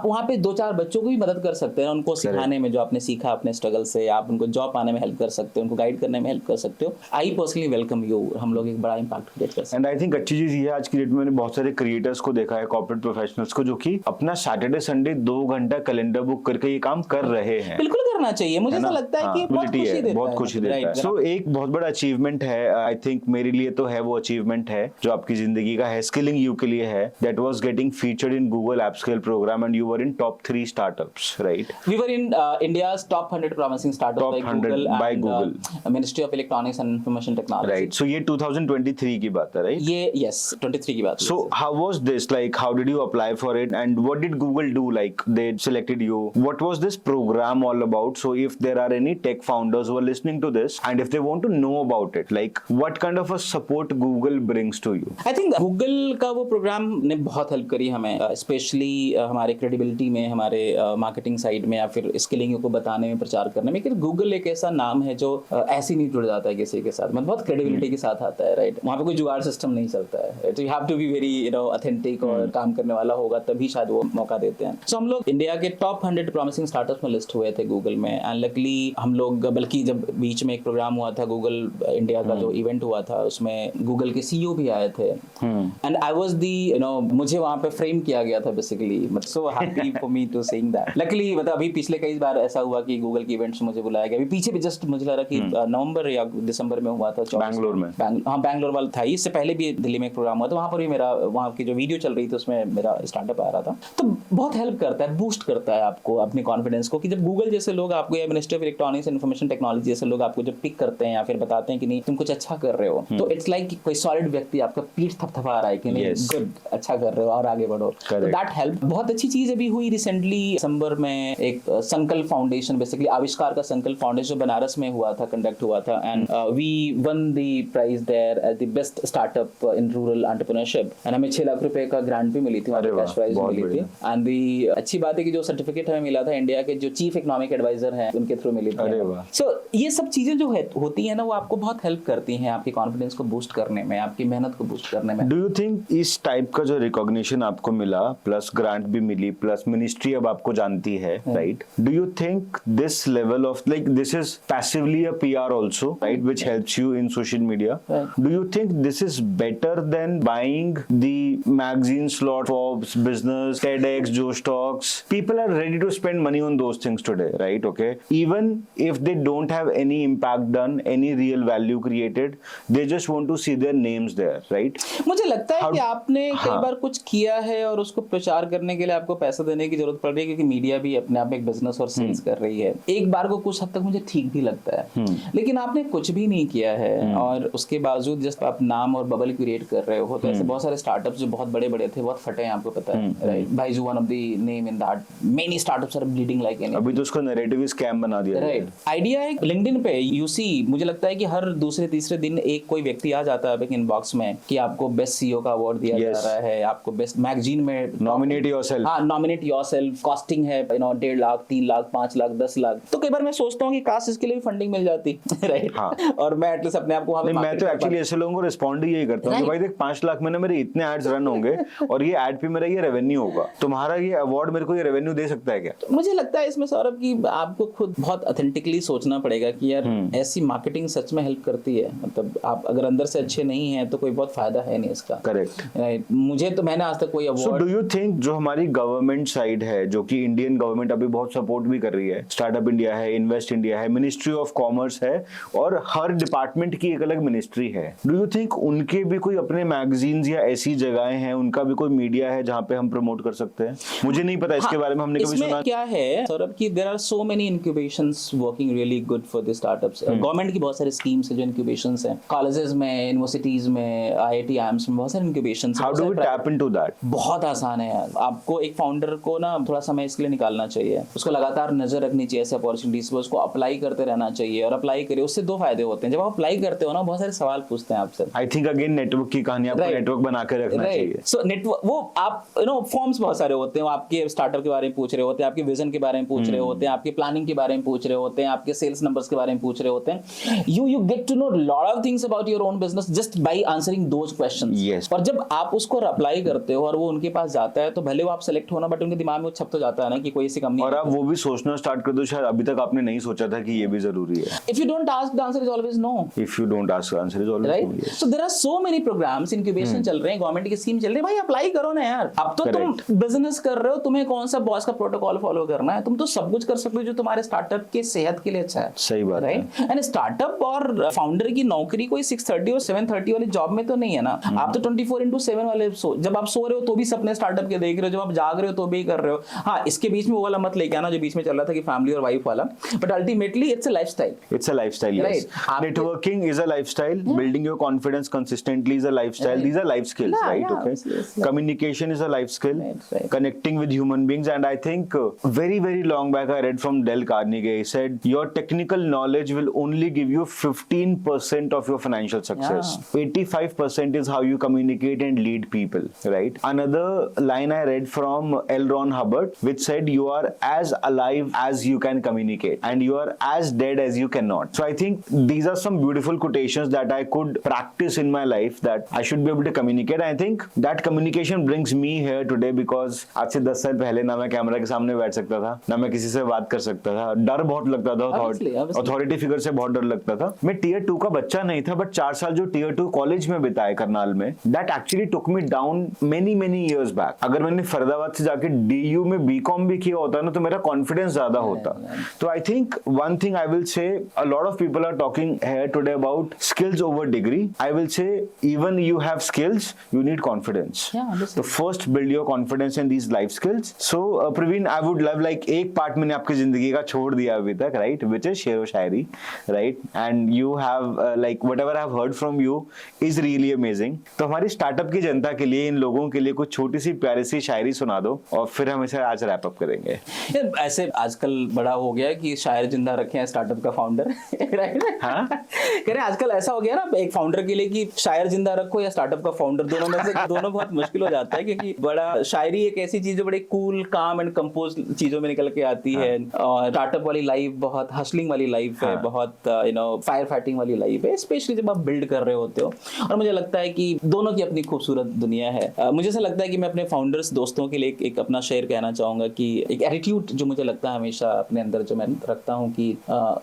वहाँ पे 2-4 बच्चों को भी मदद कर सकते हैं, उनको सिखाने में जो आपने सीखा अपने स्ट्रगल से, आप उनको जॉब पाने में हेल्प कर सकते हो, उनको गाइड करने में हेल्प कर सकते हो। I personally welcome you. हम लोग एक बड़ा इंपैक्ट क्रिएट कर सकते हैं। एंड आई थिंक अच्छी चीज ये है, आज की डेट में मैंने बहुत सारे क्रिएटर्स को देखा है, कॉर्पोरेट प्रोफेशनल्स को, जो कि अपना सैटरडे संडे 2 घंटा कैलेंडर बुक करके ये काम कर रहे हैं। बिल्कुल करना चाहिए, मुझे ऐसा लगता है कि बहुत खुशी देता है। सो एक बहुत बड़ा अचीवमेंट है, आई थिंक मेरे लिए तो है वो अचीवमेंट है जो आपकी जिंदगी का है, स्किलिंग यू के लिए है, that was getting featured in Google app scale programme and you were in top 3 startups, right? We were in India's top 100 promising startups Top by 100 Google by and Google. Ministry of Electronics and Information Technology. Right, so ये 2023 की बात है, right? ये yes 23 की बात है। So how was this? Like, how did you apply for it, and what did Google do? Like, they selected you. What was this program all about? So if there are any tech founders who are listening to this, and if they want to know about it, like, what kind of a support Google brings to you? I think Google का वो programme ने बहुत help करी हमें, specially हमारे credibility में, हमारे marketing side में, या फिर स्किलिंग को बताने में, प्रचार करने में। क्योंकि गूगल एक ऐसा नाम है जो ऐसे नहीं जुड़ जाता है किसी के साथ, मतलब बहुत क्रेडिबिलिटी के साथ आता है, राइट? वहाँ पे कोई जुगाड़ सिस्टम नहीं चलता है, तो you have to be very authentic और काम करने वाला होगा तभी शायद वो मौका देते हैं। सो हम लोग इंडिया के टॉप 100 प्रॉमिसिंग स्टार्टअप्स में लिस्ट हुए थे गूगल में, एंड लकली हम लोग, बल्कि जब बीच में एक प्रोग्राम हुआ था गूगल इंडिया का जो इवेंट हुआ था, उसमें गूगल के सीईओ भी आए थे, एंड आई वाज दी मुझे वहाँ पे फ्रेम किया गया था basically. So happy for me to saying that. Luckily मतलब अभी पिछले कई बार ऐसा हुआ कि गूगल के इवेंट्स में मुझे बुलाया गया। अभी पीछे भी जस्ट मुझे लग रहा कि नवंबर या दिसंबर में हुआ था, बैंगलोर में। हाँ, बैंगलोर वाला था। इससे पहले भी दिल्ली में एक प्रोग्राम हुआ था, वहाँ पर भी मेरा, वहाँ की जो वीडियो चल रही थी उसमें मेरा स्टार्टअप आ रहा था। तो बहुत हेल्प करता है, बूस्ट करता है आपको अपने कॉन्फिडेंस को, कि जब गूगल जैसे लोग आपको, या ministry of electronics and information technology जैसे लोग आपको जब पिक करते हैं या फिर बताते हैं कि नहीं तुम कुछ अच्छा कर रहे हो, तो इट्स लाइक कोई सॉलिड व्यक्ति आपका पीठ थपथपा रहा है कि नहीं गुड, अच्छा कर रहे हो और आगे बढ़ो। That help. बहुत अच्छी चीज अभी हुई रिसेंटली दिसंबर में, एक संकल्प फाउंडेशन, बेसिकली आविष्कार का संकल्प फाउंडेशन बनारस में हुआ था, कंडक्ट हुआ था, and we won the prize there as the best startup in rural entrepreneurship, and हमें 6 लाख रुपए का ग्रांट भी मिली थी, कैश प्राइज मिली थी। एंड दी अच्छी बात है कि जो सर्टिफिकेट हमें मिला था इंडिया के जो चीफ इकोनॉमिक एडवाइजर हैं उनके थ्रू मिली थी। सो ये सब चीजें जो होती है ना, वो आपको बहुत हेल्प करती हैं आपके कॉन्फिडेंस को बूस्ट करने में, आपकी मेहनत को बूस्ट करने में। डू यू थिंक इस टाइप का जो रिकॉग्निशन आपको मिला, प्लस ग्रांट भी मिली, प्लस मिनिस्ट्री अब आपको जानती है, right? Do you think this level of, like, this is passively a PR also, right, which helps you in social media? Do you think this is better than buying the magazine slot, Forbes, Business, TEDx, Joe Stocks? People are ready to spend money on those things today, right? right? Okay, even if they don't have any impact done, any real value created, they just want to see their names there, right? मुझे लगता है कि आपने कई हाँ। बार कुछ किया है और उसको प्रचार करने के लिए आपको पैसा देने की जरूरत पड़ रही है, क्योंकि मीडिया भी अपने आप में एक बिजनेस और सेल्स कर रही है। एक बार को कुछ हद तक मुझे ठीक भी लगता है, लेकिन आपने कुछ भी नहीं किया है और उसके बावजूद जस्ट आप नाम और बबल क्रिएट कर रहे हो। तो ऐसे बहुत सारे स्टार्टअप्स जो बहुत बड़े बड़े थे, बहुत फटे हैं, आपको पता है, right? Byju one of the name in that, many startups are bleeding like any. अभी तो उसका नैरेटिव ही स्कैम बना दिया गया है। राइट, आइडिया है लिंक्डइन पे यूसी, मुझे लगता है कि हर दूसरे तीसरे दिन एक कोई व्यक्ति आ जाता है इनबॉक्स में कि आपको बेस्ट सीईओ का अवार्ड दिया जा रहा है, आपको बेस्ट मैगजीन में नॉमिनेट योरसेल्फ। हाँ, नॉमिनेट योरसेल्फ, कॉस्टिंग है 1.5 लाख, 3 लाख, 5 लाख, 10 लाख। तो कई बार मैं सोचता हूँ कि काश इसके लिए भी फंडिंग मिल जाती, राइट? हाँ। और मैं एटलीस्ट अपने आप को वहाँ पे मैं तो एक्चुअली ऐसे लोगों को रिस्पॉन्ड ही यही करता हूँ कि भाई देख 5 लाख में ना मेरे इतने एड्स रन होंगे और ये एड पे मेरा ये रेवेन्यू होगा, तुम्हारा ये अवार्ड मेरे को ये रेवेन्यू दे सकता है क्या? तो मुझे लगता है इसमें सौरभ की आपको खुद बहुत ऑथेंटिकली सोचना पड़ेगा कि यार ऐसी मार्केटिंग सच में हेल्प करती है। मतलब आप अगर अंदर से अच्छे नहीं हैं तो कोई बहुत फायदा है नहीं इसका। Correct, right. मुझे तो मैंने आज तक कोई सो अवार्ड डू यू थिंक जो हमारी गवर्नमेंट साइड है, जो कि इंडियन गवर्नमेंट अभी बहुत सपोर्ट भी कर रही है, स्टार्टअप इंडिया है, इन्वेस्ट इंडिया है, मिनिस्ट्री ऑफ कॉमर्स है और हर डिपार्टमेंट की एक अलग मिनिस्ट्री है, डू यू थिंक उनके भी कोई अपने मैगजीन्स या ऐसी जगहें हैं, उनका भी कोई मीडिया है जहां पे हम प्रमोट कर सकते हैं? मुझे नहीं पता इसके बारे में, हमने कभी सुना। क्या है सौरभ की there are so many incubations working really good for the startups. Government की बहुत सारी स्कीम्स है जो इंक्यूबेशंस हैं, कॉलेजेस में, यूनिवर्सिटीज में, आईआईटी आईएम्स में बहुत सारे incubations. How do we tap into that? बहुत आसान है यार। आपको एक फाउंडर को ना थोड़ा समय इसके लिए निकालना चाहिए, उसको लगातार नजर रखनी चाहिए ऐसे अपॉर्चुनिटीज पर, उसको अप्लाई करते रहना चाहिए। और अप्लाई करिए, उससे 2 फायदे होते हैं। जब आप अप्लाई करते हो ना, बहुत सारे सवाल पूछते हैं आपसे। आई थिंक अगेन नेटवर्क की कहानी, आपको नेटवर्क बना के रखना चाहिए। सो नेटवर्क, वो आप फॉर्म्स बहुत सारे होते हैं, वो आपके स्टार्टअप के बारे में पूछ रहे होते हैं, आपके विजन के बारे में पूछ रहे होते हैं, आपके प्लानिंग के बारे में पूछ रहे होते हैं, आपके सेल्स नंबर्स के बारे में पूछ रहे होते हैं। You get to know lot of things about your own business just by answering those questions. Yes. और जब आप उसको अप्लाई करते हो और वो उनके पास जाता है, तो भले वो आप सेलेक्ट होना, बट उनके दिमाग में छप तो जाता है ना कि कोई ऐसी कंपनी। और आप वो भी सोचना स्टार्ट कर दो, शायद अभी तक आपने नहीं सोचा था कि ये भी जरूरी है। If you don't ask the answer is always no. If you don't ask, answer is always no. Right. So there are so many programmes, incubation चल रहे हैं, गवर्नमेंट की स्कीम चल रही है, भाई अप्लाई करो ना यार। अब तो तुम बिजनेस कर रहे हो, तुम्हें कौन सा बॉस का प्रोटोकॉल फॉलो करना है? तुम तो सब कुछ कर सकते हो जो तुम्हारे स्टार्टअप के सेहत के लिए अच्छा है। सही बात है। राइट। एंड स्टार्टअप और फाउंडर की नौकरी कोई 6:30 और 7:30 वाली जॉब में तो नहीं है ना। आप तो 24/7 वाले, जब आप सो रहे हो तो भी सपने स्टार्टअप के देख रहे हो, जब आप जाग रहे हो तो भी कर रहे हो। हाँ, इसके बीच में वो वाला मत लेके आना जो बीच में चल रहा था कि फैमिली और वाइफ वाला, but ultimately it's a lifestyle. It's a lifestyle, yes. Right. Networking is a lifestyle. Building your confidence consistently is a lifestyle. Right. These are life skills, Yeah, right? yeah, Okay. obviously. Communication is a life skill. Right. Connecting with human beings, and I think very, very long back I read from Dale Carnegie. He said your technical knowledge will only give you 15% of your financial success. 85% is how you communicate and lead people, right? Another line I read from L. Ron Hubbard, which said you are as alive as you can communicate, and you are as dead as you cannot. So I think these are some beautiful quotations that I could practice in my life, that I should be able to communicate. I think that communication brings me here today because आज से 10 साल पहले ना मैं camera के सामने बैठ सकता था, ना मैं किसी से बात कर सकता था, डर बहुत लगता था, अथॉरिटी फिगर से बहुत डर लगता था। मैं टियर 2 का बच्चा नहीं था, बट 4 साल जो टियर 2 कॉलेज में बिताए करनाल में, that actually took me down many years back. अगर मैंने फरीदाबाद से जाके DU में BCom भी किया होता ना, तो मेरा कॉन्फिडेंस ज्यादा होता। तो I think one thing I will say, a lot of people are talking here today about skills over degree. I will say even you have skills, you need confidence. So first build your confidence in these life skills. So Praveen, I would love, like, एक part मैंने आपकी जिंदगी का छोड़ दिया अभी तक, right, which is शेर व शायरी, right, and you have like whatever I have heard from you is really amazing. तो हमारी स्टार्टअप की जनता के लिए, इन लोगों के लिए कुछ छोटी सी प्यारी सी शायरी सुना दो और फिर हम इसे आज रैप अप करेंगे। ऐसे आजकल बड़ा हो गया है कि शायर जिंदा रखे हैं स्टार्टअप का फाउंडर, राइट? हाँ, कह रहे आजकल ऐसा हो गया ना एक फाउंडर के लिए कि शायर जिंदा रखो या स्टार्टअप का फाउंडर, दोनों में से दोनों बहुत मुश्किल हो जाता है, क्योंकि बड़ा शायरी एक ऐसी चीज जो बड़े कूल, काम एंड कंपोज चीजों में निकल के आती है, और स्टार्टअप वाली लाइफ बहुत हसलिंग वाली लाइफ है, बहुत फायर फाइटिंग वाली लाइफ है, स्पेशली जब आप बिल्ड कर रहे होते हो। और मुझे लगता है कि दोनों की अपनी खूबसूरत दुनिया है। मुझे ऐसा लगता है कि मैं अपने फाउंडर्स दोस्तों के लिए एक अपना शेयर कहना चाहूंगा कि एक एटीट्यूड जो मुझे लगता है हमेशा अपने अंदर जो मैं रखता हूँ कि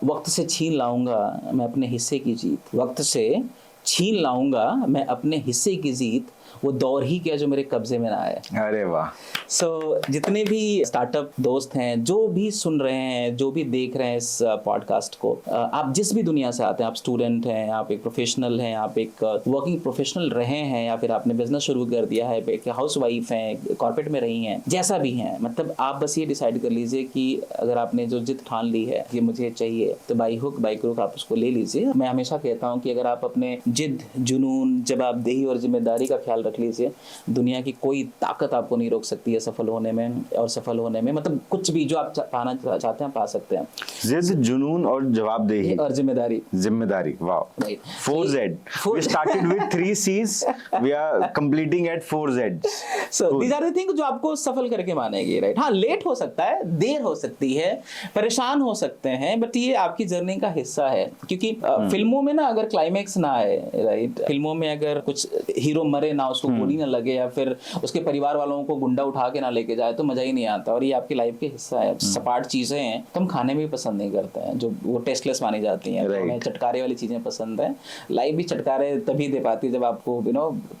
वक्त से छीन लाऊंगा मैं अपने हिस्से की जीत, वक्त से छीन लाऊंगा मैं अपने हिस्से की जीत, वो दौर ही क्या जो मेरे कब्जे में ना आए। अरे वाह। जितने भी स्टार्टअप दोस्त हैं, जो भी सुन रहे हैं, जो भी देख रहे हैं इस पॉडकास्ट को, आप जिस भी दुनिया से आते हैं, आप स्टूडेंट हैं, आप एक प्रोफेशनल हैं, आप एक वर्किंग प्रोफेशनल रहे हैं, या फिर आपने बिजनेस शुरू कर दिया है, एक हाउस वाइफ हैं, कॉर्पोरेट में रही हैं, जैसा भी हैं, मतलब आप बस ये डिसाइड कर लीजिए कि अगर आपने जो जिद ठान ली है कि मुझे चाहिए, तो बाई हुक बाई क्रुक आप उसको ले लीजिए। मैं हमेशा कहता हूँ कि अगर आप अपने जिद, जुनून, जवाबदेही और जिम्मेदारी का ख्याल रख लीजिए, दुनिया की कोई ताकत आपको नहीं रोक सकती है सफल होने में। और सफल होने में मतलब कुछ भी जो आप पाना चाहते हैं पा सकते हैं। जिद, जुनून और जवाबदेही और जिम्मेदारी। Wow. Right. 4Z. We started with 3 C's. We are completing at 4Z. So these are the things जो आपको सफल करके मानेगी, राइट? हाँ, लेट हो सकता है, देर हो सकती है, परेशान हो सकते हैं, बट ये आपकी जर्नी का हिस्सा है। क्योंकि फिल्मों में ना अगर क्लाइमेक्स ना आए, राइट, फिल्मों में अगर कुछ हीरो मरे ना, उसको गोली ना लगे, या फिर उसके परिवार वालों को गुंडा उठा के ना लेके जाए, तो मजा ही नहीं आता। और ये आपकी लाइफ के हिस्सा है। सपाट चीजें हैं तो हम खाने में भी पसंद नहीं करते हैं, जो वो टेस्टलेस मानी जाती हैं। हमें चटकारे वाली चीजें पसंद है। लाइफ भी चटकारे तभी दे पाती है जब आपको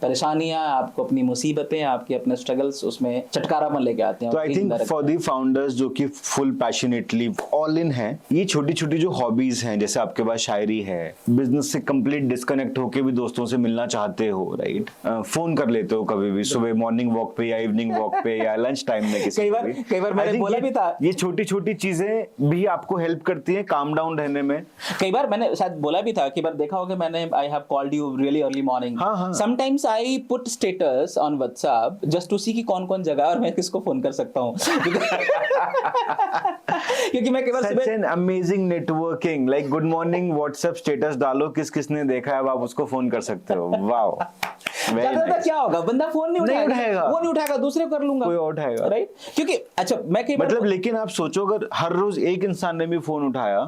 परेशानियां, आपको अपनी मुसीबतें, आपके अपने स्ट्रगल्स, उसमें चटकारापन लेके आते हैं। तो I think for the founders जो कि फुल पैशनेटली ऑल इन है, ये छोटी छोटी जो हॉबीज हैं, जैसे आपके पास शायरी है, बिजनेस से कंप्लीट डिस्कनेक्ट होके भी दोस्तों से मिलना चाहते हो, राइट, फोन कर लेते हो कभी भी, सुबह मॉर्निंग वॉक पे या इवनिंग वॉक पे या लंच टाइम में किसी कई बार मैंने बोला भी था, ये छोटी छोटी चीजें भी आपको हेल्प करती हैं काम डाउन रहने में। कई बार मैंने शायद बोला भी था कि बार देखा होगा मैंने, I have called you really early morning. Sometimes I put status on WhatsApp just to see कि कौन कौन जगह और मैं किसको फोन कर सकता हूँ। क्योंकि मैं कई बार such an amazing networking, like good morning WhatsApp status डालो, किस किसने देखा है, अब आप उसको फोन कर सकते हो। वाओ, क्या होगा, बंदा फोन नहीं उठाएगा, वो नहीं उठाएगा, दूसरे को कर लूंगा, कोई और उठाएगा, राइट? क्योंकि अच्छा मैं कई मतलब, लेकिन आप सोचो अगर हर रोज एक इंसान ने भी फोन उठाया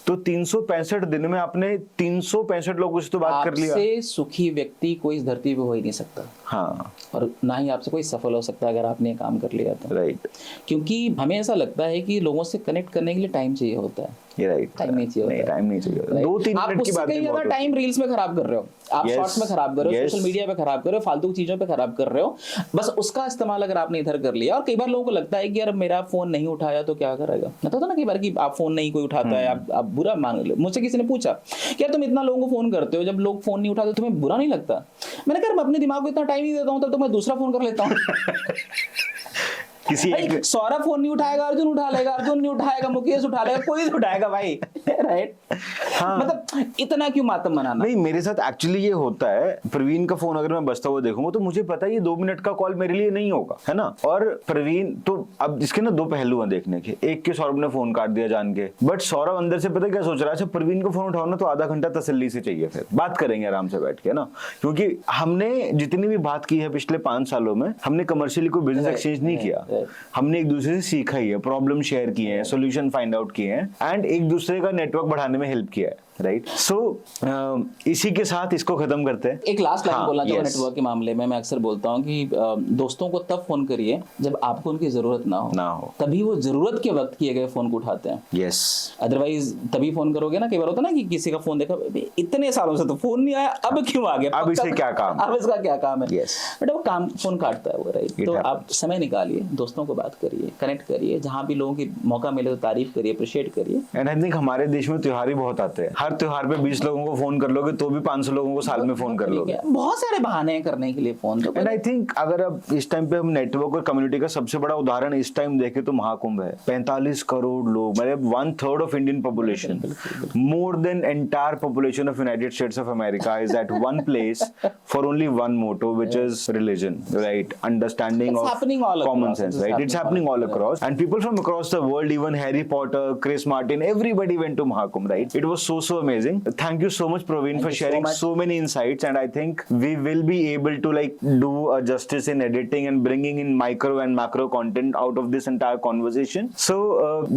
तो 365 दिन में आपने 365 लोगों से तो बात कर लिया। आपसे सुखी व्यक्ति कोई इस धरती पे हो ही नहीं सकता। हाँ, और ना ही आपसे कोई सफल हो सकता है अगर आपने काम कर लिया तो, राइट। क्योंकि हमें ऐसा लगता है कि लोगों से कनेक्ट करने के लिए टाइम चाहिए होता है, ये राइट, टाइम नहीं चाहिए, टाइम नहीं चाहिए। 2-3 मिनट की बात है। ज्यादा टाइम रील्स में खराब कर रहे हो आप, शॉर्ट्स में खराब कर रहे हो, सोशल मीडिया पे खराब कर रहे हो, फालतू चीजों पे खराब कर रहे हो। बस उसका इस्तेमाल अगर आपने इधर कर लिया, और कई बार लोगों को लगता है कि यार मेरा फोन नहीं उठाया तो क्या करेगा। मैं तो ना कई बार कि आप फोन नहीं कोई उठाता है, आप बुरा मान लो। मुझसे किसी ने पूछा कि यार तुम इतना लोगों को फोन करते हो, जब लोग फोन नहीं उठाते तुम्हें बुरा नहीं लगता? मैंने कहा मैं अपने दिमाग को इतना टाइम नहीं देता हूँ, तब तो मैं दूसरा फोन कर लेता हूँ। किसी एक सौरभ फोन नहीं उठाएगा, अर्जुन उठा लेगा, अर्जुन नहीं उठाएगा, मुकेश उठा लेगा, कोई नहीं उठाएगा भाई, राइट? हाँ। मतलब इतना क्यों मातम बनाना? नहीं, मेरे साथ एक्चुअली ये होता है, प्रवीण का फोन अगर मैं बजता हुआ देखूंगा तो मुझे पता है ये 2 मिनट का कॉल मेरे लिए नहीं होगा, है ना। और प्रवीण तो अब इसके ना 2 पहलू हैं देखने के। एक के सौरभ ने फोन काट दिया जान के, बट सौरभ अंदर से पता क्या सोच रहा है, प्रवीण को फोन उठाओ ना तो आधा घंटा तसल्ली से चाहिए, फिर बात करेंगे आराम से बैठ के ना। क्योंकि हमने जितनी भी बात की है पिछले 5 सालों में, हमने कमर्शियली कोई बिजनेस एक्सचेंज नहीं किया, हमने एक दूसरे से सीखा ही है, प्रॉब्लम शेयर किए हैं, सॉल्यूशन फाइंड आउट किए हैं, एंड एक दूसरे का नेटवर्क बढ़ाने में हेल्प किया है, राइट। सो इसी के साथ इसको खत्म करते हैं। एक लास्ट लाइन बोलना चाहूँ नेटवर्क के मामले में। मैं अक्सर बोलता हूँ कि दोस्तों को तब फोन करिए जब आपको उनकी जरूरत ना हो, तभी वो जरूरत के वक्त किए गए फोन को उठाते हैं। यस, अदरवाइज तभी फोन करोगे ना, कई बार होता है ना कि किसी का फोन देखा, इतने सालों से तो फोन नहीं आया, अब क्यों आ गया, अब इसे क्या काम, अब इसका क्या काम है। यस, बट वो काम फोन काटता है वो, राइट। तो आप समय निकालिए, दोस्तों को बात करिए, कनेक्ट करिए, जहां भी लोगों की मौका मिले तो तारीफ करिए, अप्रिशिएट करिए। एंड आई थिंक हमारे देश में त्योहार ही बहुत आते हैं, हर त्योहार पे 20 लोगों को फोन कर लोगे तो भी 500 लोगों को साल में फोन कर लोगे। बहुत सारे बहाने हैं करने के लिए फोन। तो एंड आई थिंक अगर अब इस टाइम पे हम नेटवर्क और कम्युनिटी का सबसे बड़ा उदाहरण इस टाइम देखें तो महाकुंभ है। 45 करोड़ लोग, मतलब 1/3 of Indian population, more than entire population of United States of America is at one place for only one motto, which is religion, right, understanding of common sense, right. It's happening all across, and people from across the world, even Harry Potter, Chris Martin, everybody went to Mahakumbh, right? It was so amazing. Thank you so much, Praveen, for sharing so many insights, and I think we will be able to like do a justice in editing and bringing in micro and macro content out of this entire conversation. So,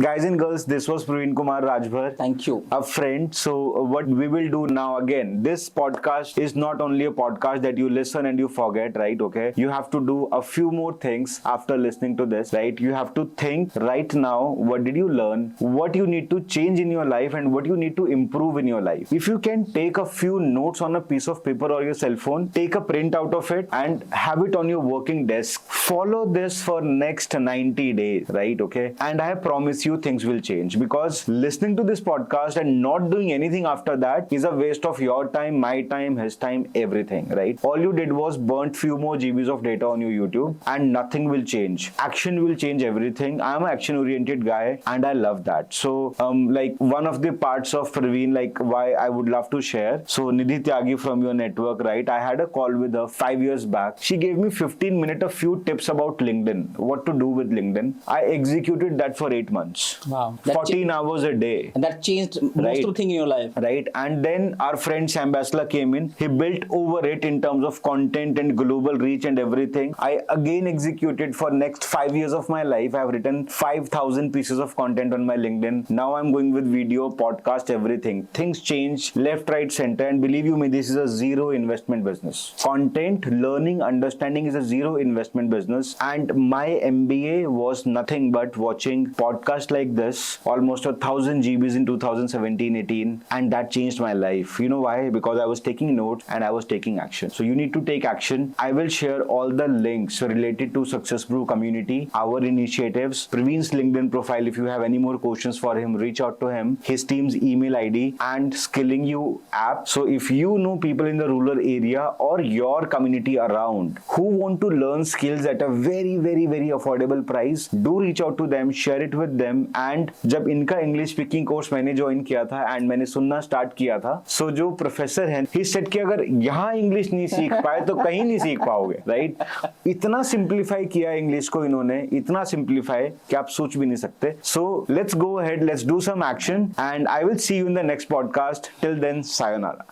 guys and girls, this was Praveen Kumar Rajbhar. Thank you, a friend. So, what we will do now, again, this podcast is not only a podcast that you listen and you forget, right? Okay, you have to do a few more things after listening to this, right? You have to think right now, what did you learn, what you need to change in your life, and what you need to improve improve in your life. If you can take a few notes on a piece of paper or your cell phone, take a print out of it and have it on your working desk. Follow this for next 90 days, right? Okay. And I promise you things will change, because listening to this podcast and not doing anything after that is a waste of your time, my time, his time, everything, right? All you did was burnt few more GBs of data on your YouTube and nothing will change. Action will change everything. I'm an action oriented guy and I love that. So like one of the parts of Praveen, like why I would love to share. So Nidhi Tyagi from your network, right? I had a call with her 5 years back. She gave me 15 minutes, a few tips about LinkedIn, what to do with LinkedIn. I executed that for 8 months. Wow. 14 hours a day. And that changed most of the thing in your life. Right. And then our friend Sam Basla came in. He built over it in terms of content and global reach and everything. I again executed for next 5 years of my life. I have written 5,000 pieces of content on my LinkedIn. Now I'm going with video, podcast, everything. Things change left, right, center. And believe you me, this is a zero investment business. Content, learning, understanding is a zero investment business. And my MBA was nothing but watching podcasts like this, almost 1,000 GBs in 2017-18. And that changed my life. You know why? Because I was taking notes and I was taking action. So you need to take action. I will share all the links related to Success Brew community, our initiatives, Praveen's LinkedIn profile. If you have any more questions for him, reach out to him, his team's email ID, and Skilling You app. So if you know people in the rural area or your community around who want to learn skills at a very, very, very affordable price, do reach out to them, share it with them. And जब इनका English speaking course मैंने join किया था and मैंने सुनना start किया था, सो जो प्रोफेसर हैं ही सेड कि अगर यहाँ इंग्लिश नहीं सीख पाए तो कहीं नहीं सीख पाओगे, राइट? इतना सिंप्लीफाई किया इंग्लिश को इन्होंने, इतना सिंप्लीफाई कि आप सोच भी नहीं सकते. So let's go ahead, let's do some action, and I will see you in the next podcast. Till then, sayonara.